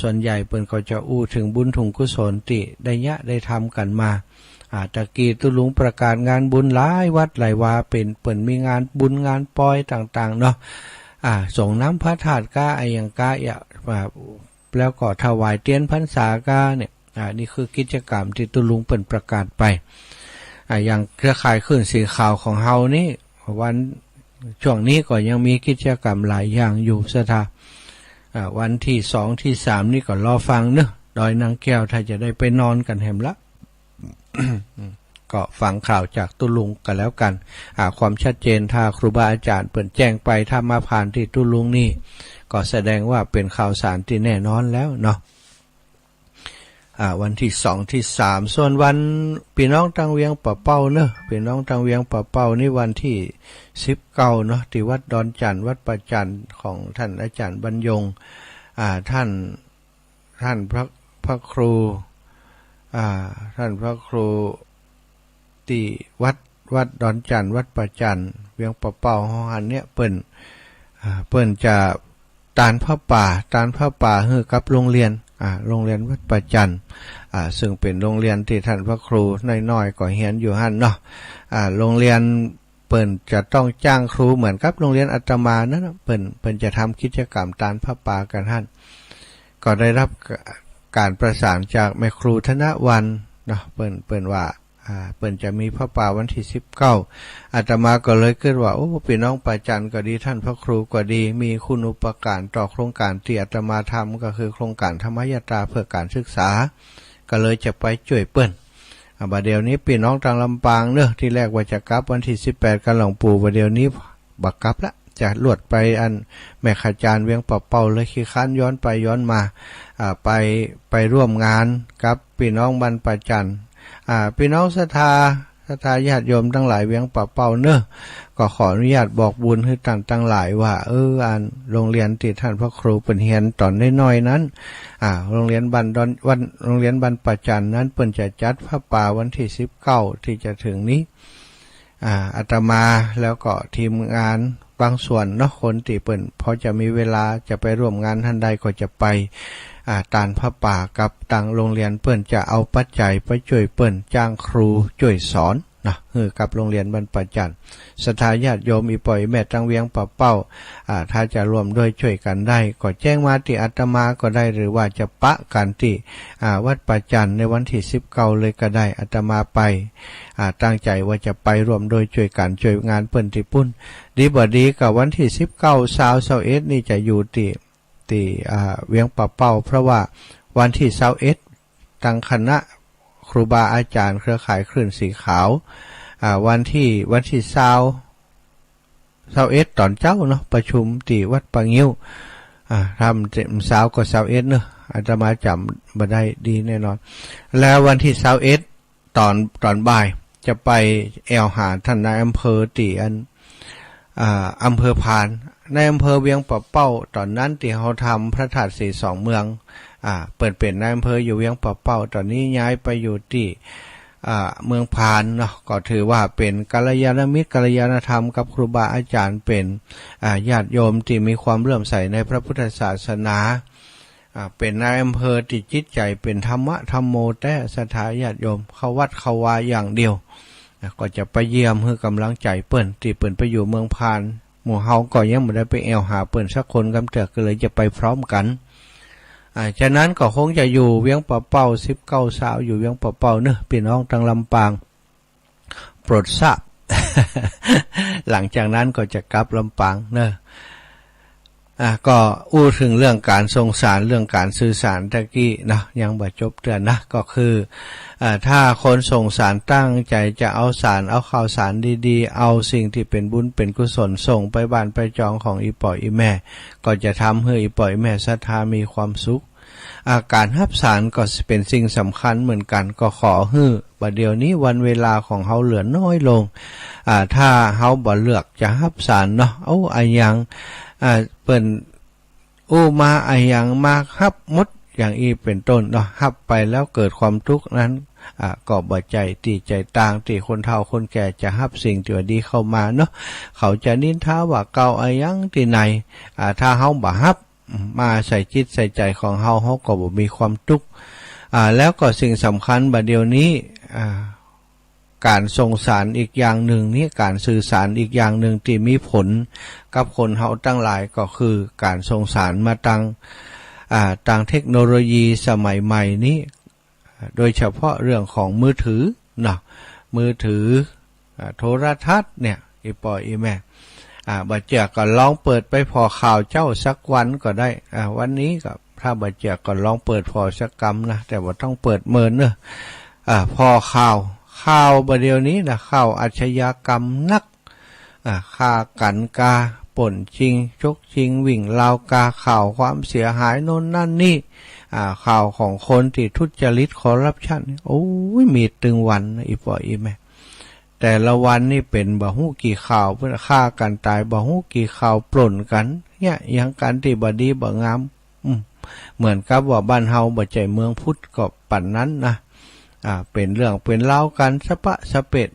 A: ส่วนใหญ่เปิ่นก็จะอู้ถึงบุญถุงกุศลที่ได้ทำกันมาตะกี้ตุลุงประกาศงานบุญหลายวัดหลายวาเป็นเปิ่นมีงานบุญงานปอยต่างๆเนาะส่งน้ำพระธาตุกาอย่างกาแล้วก็ถวายเตียนพรรษากาเนี่ยนี่คือกิจกรรมที่ตุลุงเปิ่นประกาศไปอย่างเครือข่ายคลื่นสีขาวของเฮานี่วันช่วงนี้ก็ยังมีกิจกรรมหลายอย่างอยู่ศรัทธาวันที่2ที่3นี่ก็รอฟังเนอะดอยนางแก้วถ้าจะได้ไปนอนกันแหมละ ก็ฟังข่าวจากตุลุงกันแล้วกันความชัดเจนถ้าครูบาอาจารย์เปิ่นแจ้งไปถ้ามาผ่านที่ตุลุงนี่ก็แสดงว่าเป็นข่าวสารที่แน่นอนแล้วเนาะวันที่2ที่3ส่วนวันพี่น้องทางเวียงป่าเป้าเนอะพี่น้องทางเวียงป่าเป้านี่วันที่19เนาะที่วัดดอนจันทร์วัดประจันทร์ของท่านอาจารย์บรรยงท่านพระครูท่านพระครูที่วัดดอนจันทร์วัดประจันทร์เวียงป่าเป้าเฮาหันเนี่ยเปิ้นจะตานผ้าป่าให้กับโรงเรียน โรงเรียนวัดประจันซึ่งเป็นโรงเรียนที่ท่านพระครูน้อยๆก็เรียนอยู่หั่นเนาะโรงเรียนเปิ่นจะต้องจ้างครูเหมือนกับโรงเรียนอาตมานั่นเปิ่นจะทำกิจกรรมตานพระป่ากันหั่นก็ได้รับการประสานจากแม่ครูธนวันเนาะเปิ่นว่าเปิ่นจะมีพระป่าวันที่19อาตมาก็เลยคิดว่าโอ้พี่น้องประจันก็ดีท่านพระครูก็ดีมีคุณอุปการต่อโครงการที่อาตมาทำก็คือโครงการธรรมยตราเพื่อการศึกษาก็เลยจะไปช่วยเปิ้นบัดเดี๋ยวนี้พี่น้องทางลำปางเนอะที่แรกว่าจะกลับวันที่18กันหลวงปู่บัดเดี๋ยวนี้บักกลับละจะลวดไปอันแม่ขจารเวียงปะเป่าเลยขี้ค้านย้อนไปย้อนมาไปร่วมงานกับพี่น้องบ้านประจันพี่น้องศรัทธาญาติโยมทั้งหลายเวียงปะเป่าเนอะก็ขออนุญาตบอกบุญให้ท่านทั้งหลายว่าอันโรงเรียนที่ท่านพระครูเปิ้นเรียนตอนน้อยๆนั้นโรงเรียนบ้านโรงเรียนบ้านประจันนั้นเปิ้นจะจัดพระป่าวันที่19ที่จะถึงนี้อาตมาแล้วก็ทีมงานบางส่วนเนาะคนที่เปิ้นพอจะมีเวลาจะไปร่วมงานท่านใดก็จะไปตานพระป่ากับต่างโรงเรียนเปิ้นจะเอาปัจจัยไปช่วยเปิ้นจ้างครูช่วยสอนนะกับโรงเรียนบ้านประจันศรัทธาญาติโยมอีป่อยแม่ตังเวียงปะเป้าถ้าจะร่วมด้วยช่วยกันได้ก็แจ้งมาที่อาตมาก็ได้หรือว่าจะปะกันที่วัดประจันในวันที่19เลยก็ได้อาตมาไปตั้งใจว่าจะไปร่วมโดยช่วยกันช่วยงานเปิ้นที่ปุ้นดีบ่ดีกับวันที่19 20 นี่จะอยู่ที่เวียงปะเป้าเพราะว่าวันที่21ตั้งคณะครูบาอาจารย์เครือข่ายคลื่นสีขาววันที่21ตอนเจ้าเนาะประชุมที่วัดปะงิ้วทำสาวก็21เนอะอาตมาจำบ่ได้ดีแน่นอนแล้ววันที่21ตอนบ่ายจะไปแอวหาท่านนายอำเภอตีอำเภอพานในอำเภอเวียงปะเป้าตอนนั้นที่เขาทำพระธาตุสีสองเมืองเปิดเป็นนายอำเภออยู่เวียงปะเป้าตอนนี้ย้ายไปอยู่ที่เมืองพานเนาะก็ถือว่าเป็นกัลยาณมิตรกัลยาณธรรมกับครูบาอาจารย์เป็นญาติโยมที่มีความเลื่อมใสในพระพุทธศาสนาเป็นนายอำเภอที่จิตใจเป็นธรรมะธรรมโมแต่ศรัทธาญาติโยมเข้าวัดเข้าวาอย่างเดียวก็จะไปเยี่ยมให้กำลังใจเปิ้นที่เปิ้นไปอยู่เมืองพานหมู่เฮาก็ยังไม่ได้ไปแอวหาเปิ้นสักคนกำเตือก็เลยจะไปพร้อมกันฉะนั้นก็คงจะอยู่เวียงปะเป้า19 สาวอยู่เวียงปะเป้าเนอะพี่น้องทางลำปางโปรดทราบ หลังจากนั้นก็จะกลับลำปางเนอะก็อู้ถึงเรื่องการส่งสารเรื่องการสื่อสารตะกี้นะยังบ่จบเตือนนะก็คือถ้าคนส่งสารตั้งใจจะเอาสารเอาข่าวสารดีๆเอาสิ่งที่เป็นบุญเป็นกุศลส่งไปบ้านไปจองของอีป่อยอีแม่ก็จะทำให้อีป่อยแม่ศรัทธามีความสุขการรับสารก็เป็นสิ่งสำคัญเหมือนกันก็ขอให้บัดเดี๋ยวนี้วันเวลาของเฮาเหลือน้อยลงถ้าเฮาบ่เลือกจะรับสารเนาะเอาอย่างเปิ้นมาอย่างมาฮับมดอย่างอีเป็นต้นเนาะฮับไปแล้วเกิดความทุกข์นั้นก็บ่ใจตีใจต่างที่คนเฒ่าคนแก่จะฮับสิ่งที่ดีเข้ามาเนาะเขาจะนินทาว่าเก่ายังที่ไหนถ้าเฮาบ่ฮับมาใส่จิตใส่ใจของเฮาก็บ่มีความทุกข์แล้วก็สิ่งสำคัญบัดเดี๋ยวนี้การส่งสารอีกอย่างหนึ่งนี่การสื่อสารอีกอย่างหนึ่งที่มีผลกับคนเฮาตั้งหลายก็คือการส่งสารมาต่างเทคโนโลยีสมัยใหม่นี้โดยเฉพาะเรื่องของมือถือเนาะมือถือโทรทัศน์เนี่ยอีปออีแม่บัดเจ้าก็ลองเปิดไปพอข่าวเจ้าสักวันก็ได้วันนี้ก็ถ้าบัดเจ้าก็ลองเปิดพอสักกำนะแต่ว่าต้องเปิดเมินเนอะพอข่าวประเดี๋ยวนี้นะข่าวอาชญากรรมนักฆ่ากันกาป่นชิงชกชิงวิ่งราวกาข่าวความเสียหายโน่นนั่นนี่ข่าวของคนที่ทุจริตคอร์รัปชันโอ้ยมีตึงวันอีปออีแม่แต่ละวันนี่เป็นบ่ฮู้กี่ข่าวเพื่อฆ่ากันตายบ่ฮู้กี่ข่าวปล้นกันเนี่ยอย่างกันที่บ่ดีบ่งามเหมือนกับว่าบ้านเฮาบ่ใจเมืองพุทธก็ปั่นนั้นนะเป็นเรื่องเป็นเล่ากันสะปะสะเป็ด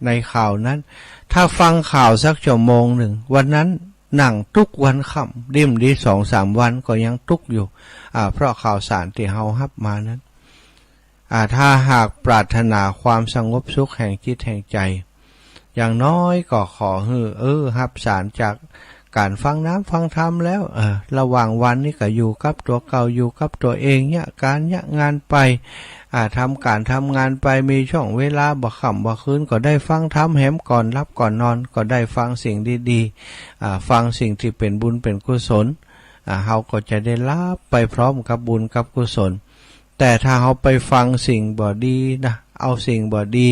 A: ในข่าวนั้นถ้าฟังข่าวสักชั่วโมงหนึ่งวันนั้น นั่งทุกวันค่ำดิ่มดี2-3 วันก็ยังทุกอยู่เพราะข่าวสารที่เฮารับมานั้นถ้าหากปรารถนาความสงบสุขแห่งจิตแห่งใจอย่างน้อยก็ขอให้รับสารจากการฟังน้ำฟังธรรมแล้วระหว่างวันนี้ก็อยู่กับตัวเก่าอยู่กับตัวเองเนี่ยการเนี่ยงานไปทำการทำงานไปมีช่วงเวลาบ่ค่ำบ่คืนก็ได้ฟังธรรมแหมก่อนรับก่อนนอนก็ได้ฟังสิ่งดีๆฟังสิ่งที่เป็นบุญเป็นกุศลเฮาก็จะได้รับไปพร้อมกับบุญกับกุศลแต่ถ้าเฮาไปฟังสิ่งบ่ดีนะเอาสิ่งบ่ดี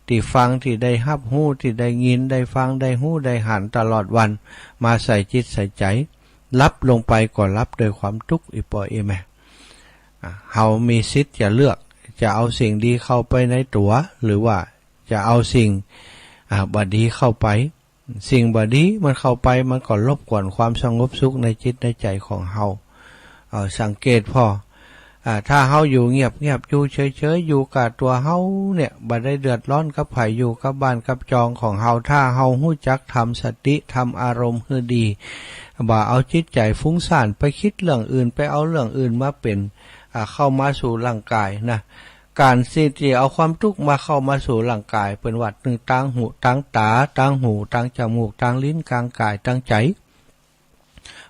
A: ที่ฟังที่ได้รับหู้ที่ได้ยินได้ฟังได้หู้ได้หันตลอดวันมาใส่จิตใส่ใจรับลงไปก็รับโดยความทุกข์อีปออีแม่เฮามีสิทธิ์จะเลือกจะเอาสิ่งดีเข้าไปในตัวหรือว่าจะเอาสิ่งบ่ดีเข้าไปสิ่งบ่ดีมันเข้าไปมันก็รบกวนความสงบสุขในจิตในใจของเฮาสังเกตพอถ้าเฮาอยู่เงียบอยู่เฉยๆอยู่กับตัวเฮาเนี่ยบ่ได้เดือดร้อนกับไผอยู่กับบ้านกับจองของเฮาถ้าเฮาฮู้จักทำสติทำอารมณ์ให้ดีบ่เอาจิตใจฟุ้งซ่านไปคิดเรื่องอื่นไปเอาเรื่องอื่นมาเป็นเข้ามาสู่ร่างกายนะการที่เอาความทุกข์มาเข้ามาสู่ร่างกายเป็นวัดหนึ่งทางหูทางตาทางหูทางจมูกทางลิ้นทางกายทางใจ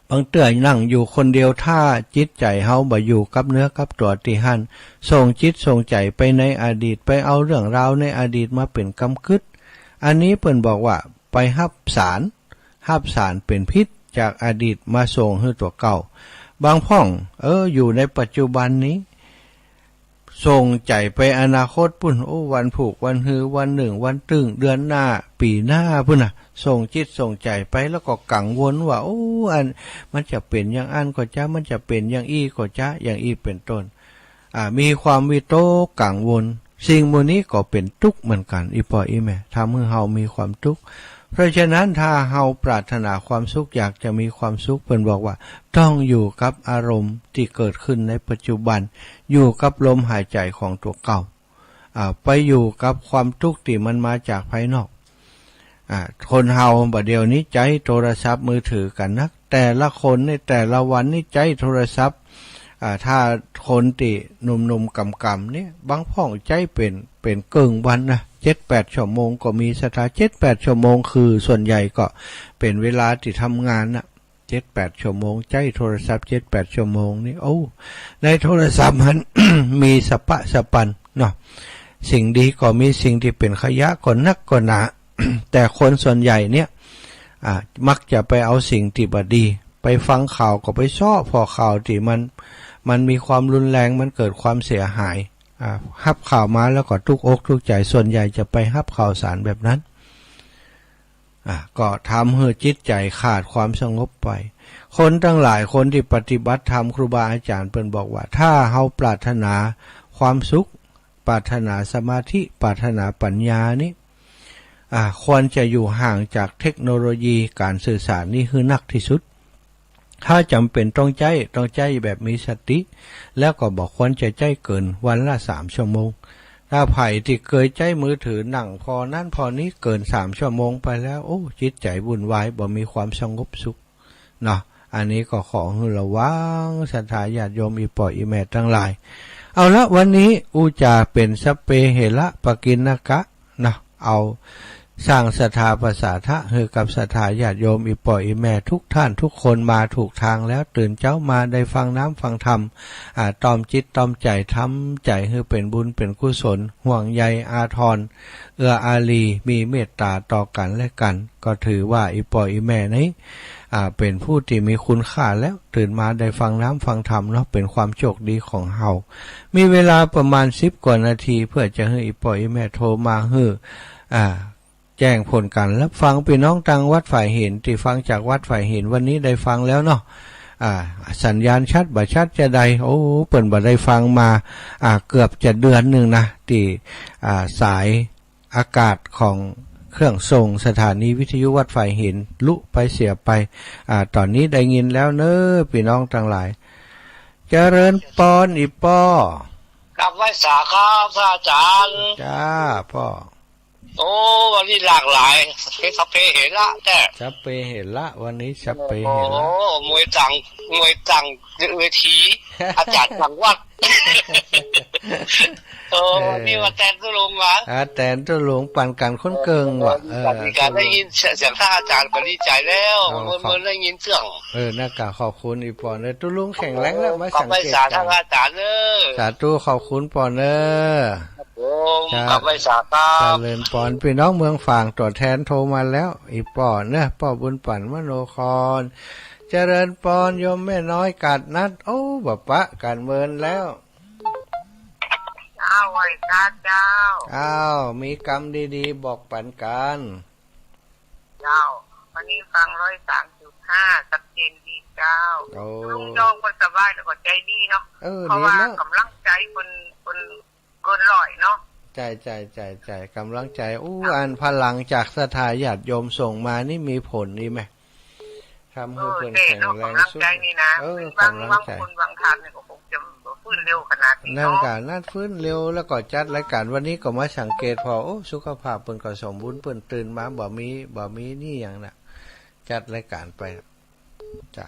A: บางเตื่อนั่งอยู่คนเดียวถ้าจิตใจเฮาบ่อยู่กับเนื้อกับตัวที่หันส่งจิตส่งใจไปในอดีตไปเอาเรื่องราวในอดีตมาเป็นกำกึดอันนี้เพิ่นบอกว่าไปรับสารเป็นพิษจากอดีตมาส่งให้ตัวเก่าบางพ่องอยู่ในปัจจุบันนี้ส่งใจไปอนาคตปุ่นวันผูกวันฮือวันหนึ่งวันตึงเดือนหน้าปีหน้าพุ่นน่ะส่งจิตส่งใจไปแล้วก็กังวลว่าอันมันจะเป็นอย่างอันก็จะมันจะเป็นอย่างอีก็จะอย่างอีเป็นต้นมีความวิตกกังวลสิ่งโมนี้ก็เป็นทุกข์เหมือนกันอีพ่ออีแม่ทำให้เฮามีความทุกข์เพราะฉะนั้นถ้าเฮาปรารถนาความสุขอยากจะมีความสุขเพิ่นบอกว่าต้องอยู่กับอารมณ์ที่เกิดขึ้นในปัจจุบันอยู่กับลมหายใจของตัวเก่าไปอยู่กับความทุกข์ที่มันมาจากภายนอกคนเฮาบัดเดี๋ยวนี้ใจโทรศัพท์มือถือกันนักแต่ละคนในแต่ละวันนี่ใจโทรศัพท์ถ้าคนที่หนุ่มๆกำๆเนี่ยบางพ่องใจเป็นเกิงวันนะ7-8 ชั่วโมงก็มีสถา 7-8 ชั่วโมงคือส่วนใหญ่ก็เป็นเวลาที่ทำงานนะ7-8 ชั่วโมงใจโทรศัพท์ 7-8 ชั่วโมงนี่ในโทรศัพท์มัน มีสปะสปันเนาะสิ่งดีก็มีสิ่งที่เป็นขยะก็นักก็หนา แต่คนส่วนใหญ่เนี่ยมักจะไปเอาสิ่งที่บ่ดีไปฟังข่าวก็ไปชอบพอข่าวที่มันมีความรุนแรงมันเกิดความเสียหายฮับข่าวมาแล้วก็ทุกอกทุกใจส่วนใหญ่จะไปฮับข่าวสารแบบนั้นก็ทำให้จิตใจขาดความสงบไปคนทั้งหลายคนที่ปฏิบัติธรรมครูบาอาจารย์เพิ่นบอกว่าถ้าเฮาปรารถนาความสุขปรารถนาสมาธิปรารถนาปัญญานี้ควรจะอยู่ห่างจากเทคโนโลยีการสื่อสารนี่คือนักที่สุดถ้าจำเป็นต้องใจแบบมีสติแล้วก็บอกควรจะใจเกินวันละ3 ชั่วโมงถ้าไผ่ที่เคยใจมือถือนั่งพอนั่นพอนี้เกิน3 ชั่วโมงไปแล้วจิตใจวุ่นวายบ่มีความสงบสุขเนาะอันนี้ก็ขอให้ระวังศรัทธาญาติโยมอีป่ออีแม่ทั้งหลายเอาละวันนี้อุจาเป็นสเปเหระปกินกะนะเอาสร้างศรัทธาภาษาทะให้กับศรัทธาญาติโยมอีป่ออีแม่ทุกท่านทุกคนมาถูกทางแล้วตื่นเจ้ามาได้ฟังน้ำฟังธรรมตอมจิตตอมใจทำใจให้เป็นบุญเป็นกุศลห่วงใยอาทรเอื้ออารีมีเมตตาต่อกันและกันก็ถือว่าอีป่ออีแม่นี้เป็นผู้ที่มีคุณค่าแล้วตื่นมาได้ฟังน้ำฟังธรรมเนาะเป็นความโชคดีของเฮามีเวลาประมาณ10 กว่านาทีเพื่อจะให้อีป่ออีแม่โทรมาให้แจ้งผลการรับฟังพี่น้องทางวัดฝ่ายเห็นที่ฟังจากวัดฝ่ายเห็นวันนี้ได้ฟังแล้วเนาะสัญญาณชัดบ่ชัดจะใดเปิ่นบ่ได้ฟังมาเกือบจะเดือนหนึ่งนะที่สายอากาศของเครื่องส่งสถานีวิทยุวัดฝ่ายเห็นลุไปเสียไปตอนนี้ได้ยินแล้วเนอะพี่น้องทั้งหลายเจริญปอนอีป้อก
B: ลับไว้สาครับพระอาจารย์
A: จ้าพ่อ
C: โอ้วันนี้หลากหลายสัพเพเหระแต่
A: ชับเปเห็นละวันนี้ชับเป
C: โอ้
A: เห็นละ
C: มวยจังเวที อาจารย์สังวัดวันนี้มาแตนตุลงวะ
A: แต่นตัวหลวงปั่นกันค้นเกิงว่ะ
C: มีการได้ยินเสียงท่านอาจารย์ก็ดีใจแล้วมันได้ยินเสียง
A: หน้ากากขอบคุณอีปอนเลยตัวลุงแข็งแรงแล้วมาสังเกต
C: สา
A: กั
C: ท่าน นอาจารย์เนอ
A: สาธุขอบคุณปอนเนอ
C: กับไม่สาครั
A: เจ
C: บ
A: ริญปอนพี่น้องเมืองฝางตัวแทนโทรมาแล้วอีปอนเนอะป้อบุญปั่นมโนครเจริญปอนโยมแม่น้อยกัดนัดโอ้บัปะกันเมินแล้ว
B: เอาไว้จ้าเจ้า
A: อ้าวมีกรรมดีๆบอกปันกัน
B: เจ้าวันนี้ฟัง103.5ชัดเจนดีเจ้า
A: โอ้
B: ลุงยองคนสบายแล้วก็ใจดีเนาะเพราะ
A: ดี
B: ว่า
A: แล้ว
B: กำลังใจคนเกินร้อยเนาะ
A: ใจกำลังใจอันพลังจากสถาญาติโยมส่งมานี่มีผลนี่ไหมทำให้เพิ่นแข็งแรง
B: กำลัง
A: สุด
B: ใจนี่นะบางคนบางท่านเนี่ยก็คงจะฟื้นเร็วขนาดนี้
A: นั่น
B: เนาะ
A: การนัดฟื้นเร็วแล้วก็จัดรายการวันนี้ก็มาสังเกตพอสุขภาพเพิ่นก็สมบูรณ์เพิ่นตื่นมาบ่มีนี่อย่างน่ะจัดรายการไปจ้ะ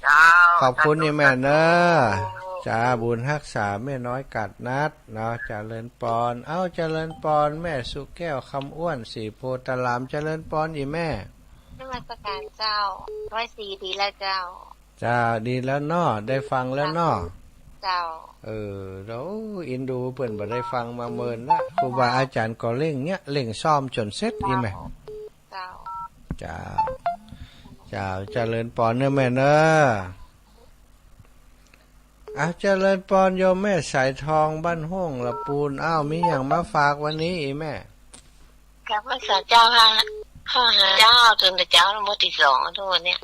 B: เจ้า
A: ขอบคุณนี่แม่เนอะจ้าบุญรักษาแม่น้อยกัดนัดเนาะเจริญปอนเจริญปอนแม่สุแก้วคำอ้วนสีโพตารามเจริญปอนอีแม่
D: นมัสการเจ้า104ดีแล้วเจ้า
A: จ้าดีแล้วเนาะได้ฟังแล้วเนาะ
D: เจ้า
A: เราอินดูเพิ่นบ่ได้ฟังมาเมินละครูบาอาจารย์ก็เร่งซ่อมจนเสร็จอีแม่
D: เจ้า
A: จ้าเจริญปอนเนอะแม่เนอะเจริญปอนโยมแม่สายทองบ้านห้องละปูนมีอย่างมาฝากวันนี้อีแม่
D: กลับมาสาเจ้าค่ะข้าหาเจ้าจนแต่เจ้าแล้วมดที่2ทุกวันเนี้ย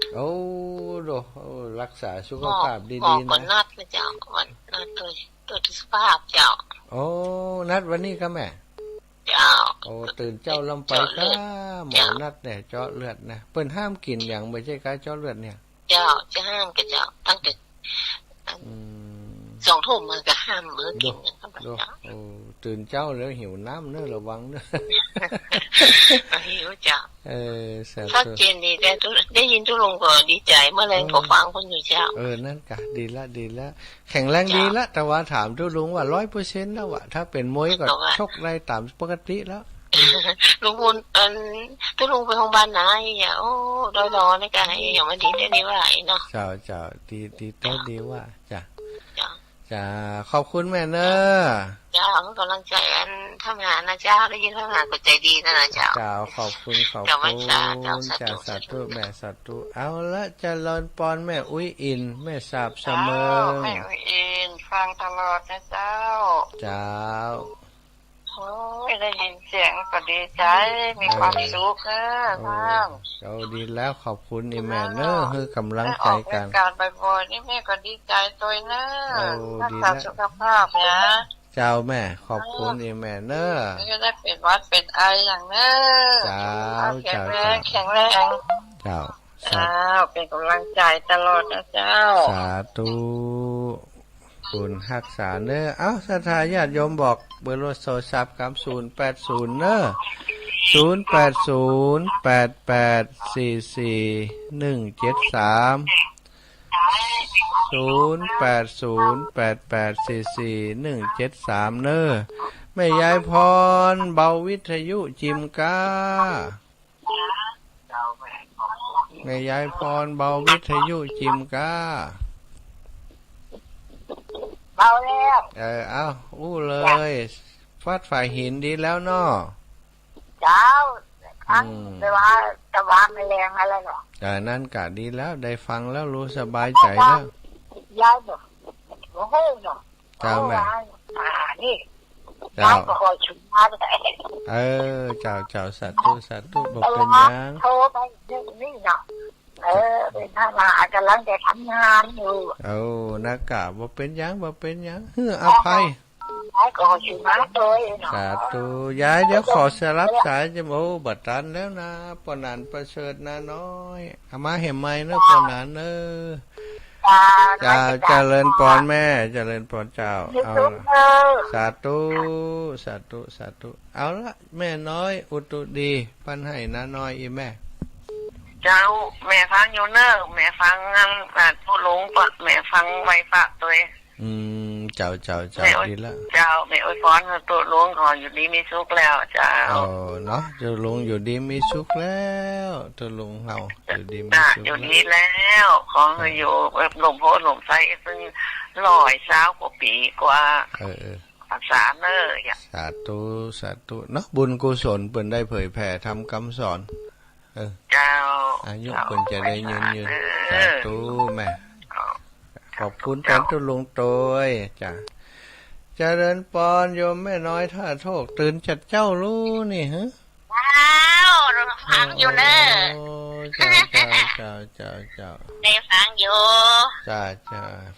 A: รักษาสุขภาพดีๆ
D: ก่อน
A: นะ
D: นัดนะเจ้าวันนัดตัวสุขภาพเจ้า
A: นัดวันนี้ก็แม่
D: เจ้า
A: ตื่นเจ้าลำไปค่ะหมอนัดเนี่ยเจาะเลือดนะเปิ้นห้ามกินอย่างไม่ใช่การเจาะเลือดเนี่ย
D: เจ้าจะห้ามกับเจ้าตั้งแต่2 ทุ่มมันก็ห้ามมื้อกินอย่างนั้นเจ้า
A: ตื่นเจ้าแล้วหิวน้ำเนอะระวังเนอะ
D: หิวเจ้า
A: ชัด
D: เจนดีแต่ได้ยินทุกลงก็ดีใจเมื่อไรก็ฟังคนอยู่เจ้า
A: นั่นกะดีละแข็งแรงดีละแต่ว่าถามทุกลุงว่า 100% แล้วถ้าเป็นมวยก็ชกได้ตามปกติแล้ว
D: ลุงบุญทุกลุงไปโรงพยาบาลนะอย่ารอในการอย่างมันดีได้ดีว่าเนาะ
A: เจ้าดีต้นดีว่าจ้าขอบคุณแม่เนอะ
D: เจ้าก็กำลังใจกันทำงานนะเจ้าได้ยินทำงานก็ใจดีนะเจ้า
A: ขอบคุณจ้าสาธุแม่สาธุเอาละเจริญปอนแม่อุ้ยอินแม่สาบเสมอ
B: แม่อุ้ยอินฟังตลอดนะเจ้าได้ยินเสียงก็ดีใจมีความสุขนะท่าน
A: ดีแล้วขอบคุณอีแม่เนอะคือกำลังใจกัน
B: การบ่อยๆนี่แม่ก็ดีใจตัวนะรักษาสุขภาพนะ
A: เจ้าแม่ขอบคุณอีแม่เนอะ
B: จะได้เป็นวัดเป็นไออย่างเนอะแข็งแรง
A: เจ้า
B: เป็นกำลังใจตลอดนะเจ้า
A: สาธุคุณรักษาเนอะสถาญาติโยมบอกเบอร์โทรศัพท์080เนอะ0808844173 0808844173เนอะแม่ยายพรเบาวิทยุจิมกาแม่ยายพรเบาวิทยุจิมกา
B: เบาแล้ว
A: เลยฟัดฝ่ายหินดีแล้วเนาะ
B: เจ้าแต่ว่าจะวางไม่แรงอะไรหรอ
A: นั่นกะดีแล้วได้ฟังแล้วรู้สบายใจแล้ว
B: ยายบอกโอ้โหเนาะ
A: เจ้าแม่
B: นี่เจ้าก็คอยชุมมา
A: ได้เจ้าสัตว์บอกเป็นยัง
B: โทรไปนี่เนาะเป็นท่านกำลังจะทำงานอยู่
A: นักกะบอกเป็นยังอภัย
B: ก็ชุมมาเลยเนาะ
A: สาธุยายเดี๋ยวขอสลับสายจะบัดตันแล้วนะปนันประเสริฐนะน้อยเอามาเห็นไหมเนอะปนัน
B: ตา
A: เจ้าเจริญพรแม่เจริญพรเจ้าเอา
B: ทุก
A: ละ
B: เออ
A: สาธุสาธุสาธุเอาละแม่น้อยอุตุดีปันให้นะน้อยอีแม่
B: เจ้าแม่ฟังอยู่เนอะแม่ฟังผู้หลงปะแม่ฟังไว้ปะตัวเอง
A: เจ้าดีละ
B: เจ้าแม่อวยพรให้ตัวหลวงก่อนอยู่ดีมีสุขแล้วเจ้า
A: เนาะเจ้าลุงอยู่ดีมีสุขแล้วเจ้าลุงเราอยู่ดีมีสุข
B: อยู่ดีแล้วของอยู่แบบหลวงพ่อหลวงไส้ซึ่ง120 กว่าปีกว่าภาษาเนอะ
A: สาธุสาธุเนาะบุญกุศลเปิ่นได้เผยแผ่ทำคำสอน
B: เจ้า
A: อายุเปิ่นจะได้ยืนสาธุแม่ขอบคุณท่านเจ้าลุงโตยจ้ะเจริญปอนโยมแม่น้อยท่าโชคตื่นจัดเจ้ารู้นี่ฮะ
D: ว้าวฟังอยู่เนอะ
A: เจ้า
D: ได้ฟังอยู่
A: จ้า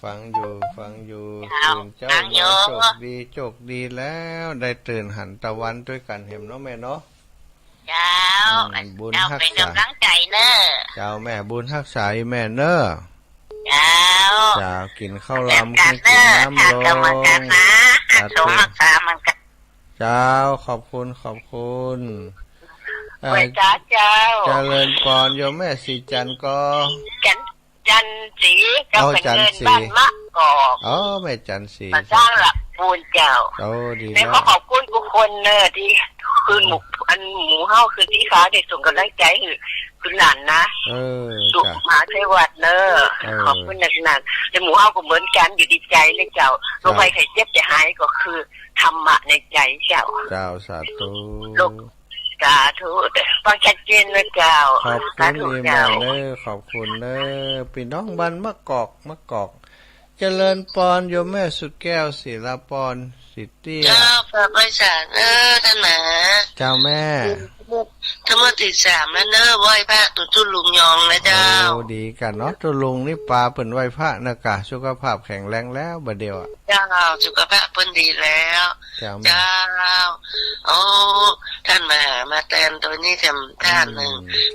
A: ฟังอยู่ตื่นเจ้าน้อยโชคดีแล้วได้ตื่นหันตะวันด้วยกันเห็นเนาะแม่เนาะ
D: เจ้า
A: บุญ
D: เจ้า
A: ฮัก
D: เป็น
A: ษาก
D: ำลังใจเนอะ
A: เจ้าแม่บุญฮักษาแม่เนอะ
D: เจ้า
A: กินข้าวลำกินน้ำร้อน
D: สมรักษามันกัน
A: เจ้าขอบคุณ
B: เจ้าเ
A: จริญพรโยมแม่สีจันก็
B: จันสีก็เป็นเงินบ้านมะกอก
A: แม่จันสี
B: มาสร้างหลักปูนเจ้า
A: ดี
B: แล้วขอบคุณทุกคนเนอะที่คืนหมูเฮาคือที่ฟ้าได้ส่งกำลังใจคือหลานนะสุขมาเทวัดเนอะขอบคุณหนักๆแต่หมูเฮาก็เหมือนกันอยู่ดีใจเลยเจ้าโรคภัยไข้เจ็บจะหายก็คือธรรมะในใจเจ้า
A: สาธุ
B: สาธุฟังชัดเจนเลยเจ้า
A: ขอบคุณอีแม่เนอะขอบคุณเนอะพี่น้องบ้านมะกอกเจริญปอนโยมแม่สุดแก้วศิลาปอนสิทธิ
D: เจ้าพระบริษัทท่านหมา
A: เจ้าแม่
D: ทั้งหมด13แล้วเนอะไหว้พระตุลุงยองนะเจ้า
A: ดีกันเนาะตุลุงนี่ปลาเปิ่นไหว้พระนะกะสุขภาพแข็งแรงแล้วบัดเดียว
D: เจ้าสุขภาพเพิ่นดีแล้วเจ้าโอ้ท่านมาแทนตัวนี้ท่านหนึ่ง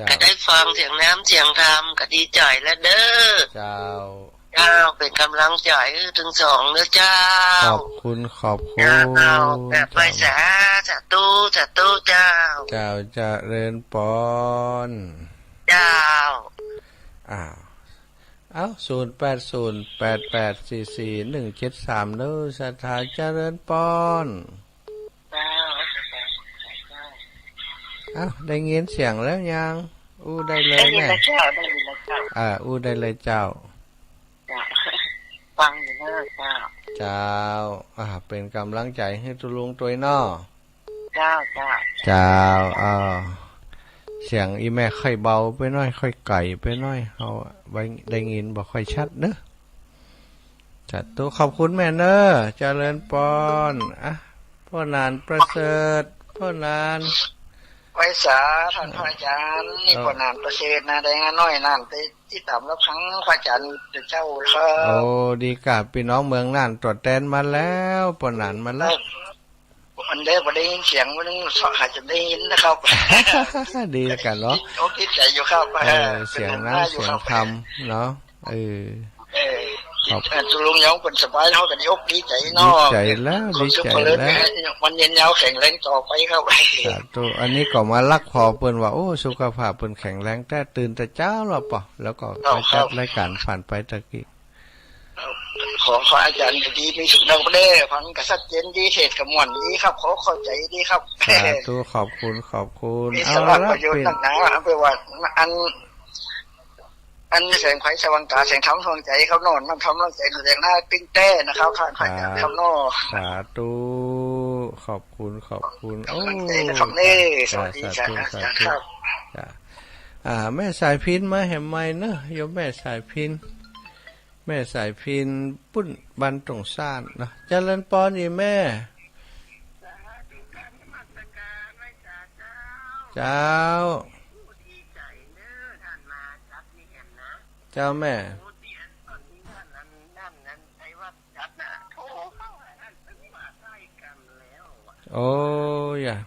D: ก็ได้ฟังเสียงน้ำเสียงธรรมก็ดีใจแล้วเด้อ
A: เจ้า
D: เป็นกำลังใจถึง2เด้อเจ้า
A: ขอบคุณ
D: แบบไปสาธุเจ้า
A: จะเริญปอน
D: เจ้า
A: 08088444173เด้อสถาเจริญปอนได้ยินเสียงแล้วยังได้เลยแม่ได้ยินได้เลยเจ้า
B: ฟังอยู่เนอะ
A: เจ้าเป็นกำลังใจให้ตุลุงตัวน้อ
B: เจ้า
A: เสียงอีแม่ค่อยเบาไปหน่อยค่อยไก่ไปหน่อยเฮาได้ยินบ่ค่อยชัดเด้อจัดตัวขอบคุณแม่เนอะเจริญปอนพ่อนานประเสริฐพ่อนาน
B: ไว้สาท่านพระอาจารย์นี่พ่อนานประเสริฐนะได้งานน้อยนั่นไปที่ต่ำแล้วครั้งพระอาจารย์เจ้าครับ
A: ดีกับพี่น้องเมืองน่านตรวจแตนมาแล้วพ่อนานมาแล้ว
B: มันได้ยินเสียงมันอาจจะได้ยินนะครับ
A: ดีกันเนาะ
B: คิดใจอยู่ครับ
A: เสียงน้ำเสียงธรรมเนาะ
B: จุลุงยองเป็นสบายเขากันยกดีใจเนาะ
A: ดีใจแล้ว
B: มันเย็นยาวแข็งแรงต่อไปครับ
A: ตัวอันนี้ก็มาลักพอเปิ้นว่าสุขภาพเปิ้นแข็งแรงแต่ตื่นแต่เช้าหรอปะแล้วก็ไปจัดรายการผ่านไปตะกี้
B: ขออาจารย์ดีมีสุขดังประเดฟังกระสัดเจนดีเหตุกับหมวนดีครับขอเข้าใจดีครับ
A: ตัวขอบคุณ
B: เอาละประโยชน์ต่างๆไปว่าอันแสงไฟสว่างตาแสงธรรมทองใจเขานอนมันทำร่างใจแสงหน้าปิ้งแต้นะครับข้างๆคำนอ
A: สาธุขอบคุณ
B: นะครับนี่สวัสดีครับ
A: แม่สายพินมาแห่มใหม่เนอะโยมแม่สายพินปุ้นบันตรงซ่านนะเจริญปอนอีแม่เจ้าแม่อย่า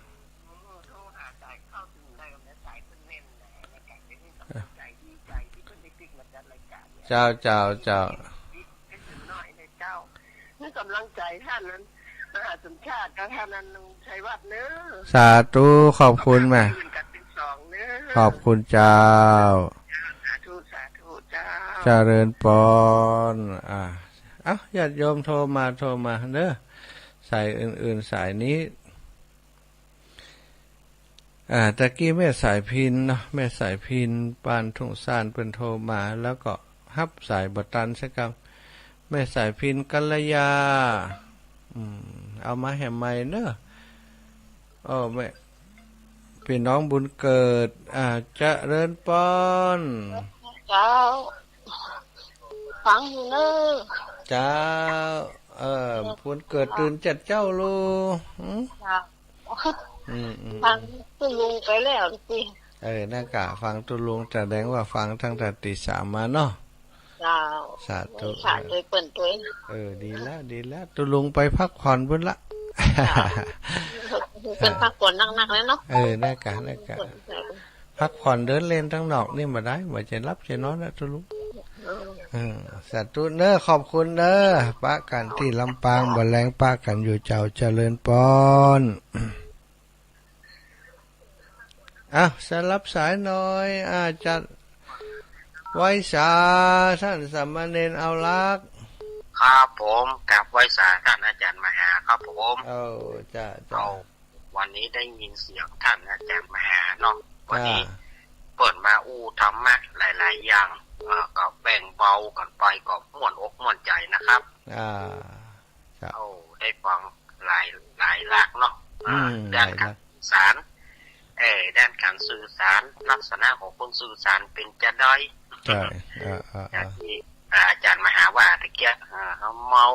A: เจ้าเจ้าเจ้า
B: นี่กำลังใจท่านนั้นมหาสมชาติกับท่านนั้นชัยวัฒน์เนื้อ
A: สาธุขอบคุณแม่ขอบคุณเจ้า
B: สาธุสาธุเจ้า
A: เจริญปอนญาติโยมโทรมาเด้อสายอื่นๆสายนี้ตะกี้แม่สายพินเนาะแม่สายพินปานทุ่งซานเพิ่นโทรมาแล้วก็ฮับสายบ่ตันซะกับแม่สายพินกัลยาเอามาแห่ใหม่เด้อแม่พี่น้องบุญเกิดเจริญปอน
B: เจ้าฟังอยู่เด้อ
A: เจ้าบุญเกิดตื่นจัดเจ้าลู
B: ฟังตุลุงไปแล้วสิ
A: น่ากะฟังตุลุงแสดงว่าฟังตั้งแต่ตี 3มาเนาะสาธุ
B: สาธุเปิ้นตัว
A: ดีแล้วตุลุงไปพักผ่อนพุ่นละ
B: เป็นพักผ่อนนักๆแล้วเนาะ
A: น่ากะพักผ่อนเดินเล่นทั้งนอกนี่มาได้บ่จะรับจะนอนแล้วตุลุงสาธุเด้อขอบคุณเด้อปะกันที่ลำปางบ่แลงปะกันอยู่เจ้าเจริญปอนสลับสายหน่อยจัดไว้สาท่านสามเณรเอาลัก
C: ครับผมกับไว้สาท่านอาจารย์มหาครับผม
A: จ้า
C: วันนี้ได้ยินเสียงท่านอาจารย์มหาเนาะวันนี้เปิดมาธรรมะหลายๆอย่างก็แบ่งเบากันไปก็ม่วนอกม่วนใจนะครับได้ฟังหลายหลักเนาะด้านการสื่อสารด้านการสื่อสารลักษณะของคนสื่อสารเป็นจะได้อย่างที่อาจารย์มหาว่าตะเกียบเมา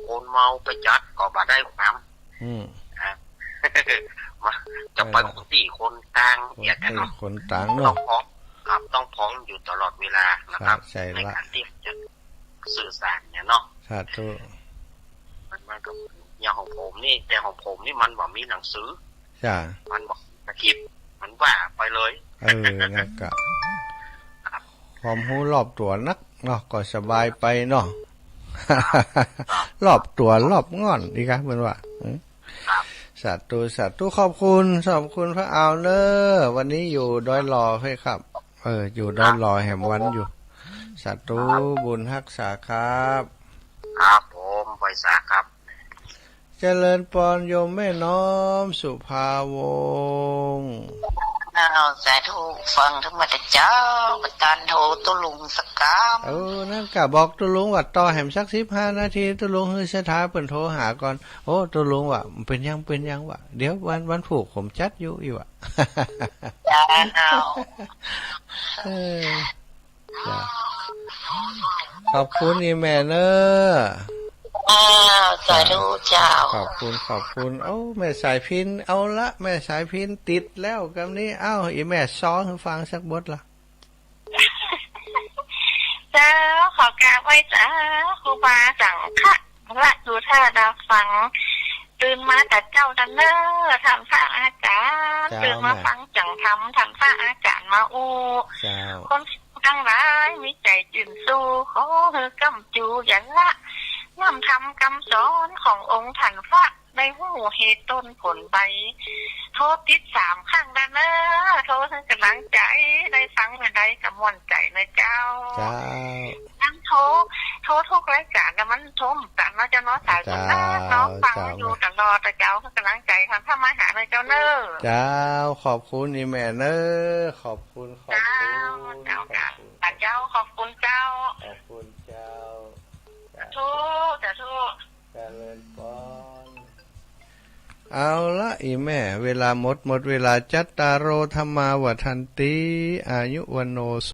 C: คนเมาไปจัดก็บ่ได้ความจะไปคนตีคนต่างอย่างนั้นเนาะ
A: คนต่างเนาะ
C: ต้องพร้อมอยู่ตลอดเวลานะครับในการที่จะสื่อสารเนี่ยเนาะ
A: สาธุ
C: มันก็อย่างของผมนี่แต่ของผมนี่มันบอกมีหนังสือมันบอกสคริปต์มันว่าไปเลย
A: นั่นก็ความรู้รอบตัวนักเนาะก็สบายไปเนาะรอบตัวรอบง่อนดีครับเหมือนว่าสาธุขอบคุณพระเอาเนอวันนี้อยู่ดอยหล่อให้ครับอยู่ดอยหล่อแห่งวันอยู่สาธุบุญรักษาครับ
C: ครับผมไว้สาครับ
A: เจริญปอนโยมแม่น้อมสุภาวงศ์
B: สาธุฟังธรรมะเจ้าประทานโทตุลุงสักกาม
A: นั่นกะบอกตุลุงว่าต่อแหมสัก15 นาทีตุลุงฮือสถาเปิ้นโทรหาก่อนตุลุงว่าเป็นยังวะเดี๋ยววันผูกผมจัดอยู่อีกว่ะขอบคุณอีแม่เนอ
B: สาธุเจ้า
A: ขอบคุณแม่สายพินเอาละแม่สายพินติดแล้วกับนี้อีแม่ซ้อให้ฟังสักบทละ
B: เจ้าขอกราบไว้จ้าครูบาสังฆะละดูท่าดาฟังตื่นมาแต่เจ้าดันเนอทำพระอาจารย์ตื่นมาฟังจังทำพระอาจารย์มาคนทั้งหลายมีใจจื่นสู้ขอเฮอกำจูอย่างละนำทำคำสอนขององค์ท่านพระในหูเหตุต้นผลใบโทษติด3 ครั้งแล้วนะโทษทั้งกำลังใจได้ฟังเมื่อใดกับม่วนใจนะเจ้านั่งโทษทุกรายการแล้วมันทมแต่มาจะน้อสายคนน้องฟังอยู่ตลอดแต่เจ้ากำลังใจทำถ้ามาหาในเจ้าเนอ
A: เจ้าขอบคุณอีแม่เนอขอบคุณ
B: เจ้าเจ้าขอบคุณเจ้าทุกเ
A: จริญพรเอาละอีแม่เวลาหมดเวลาจัตตารโอธรรมาวัฏันติอายุวันโน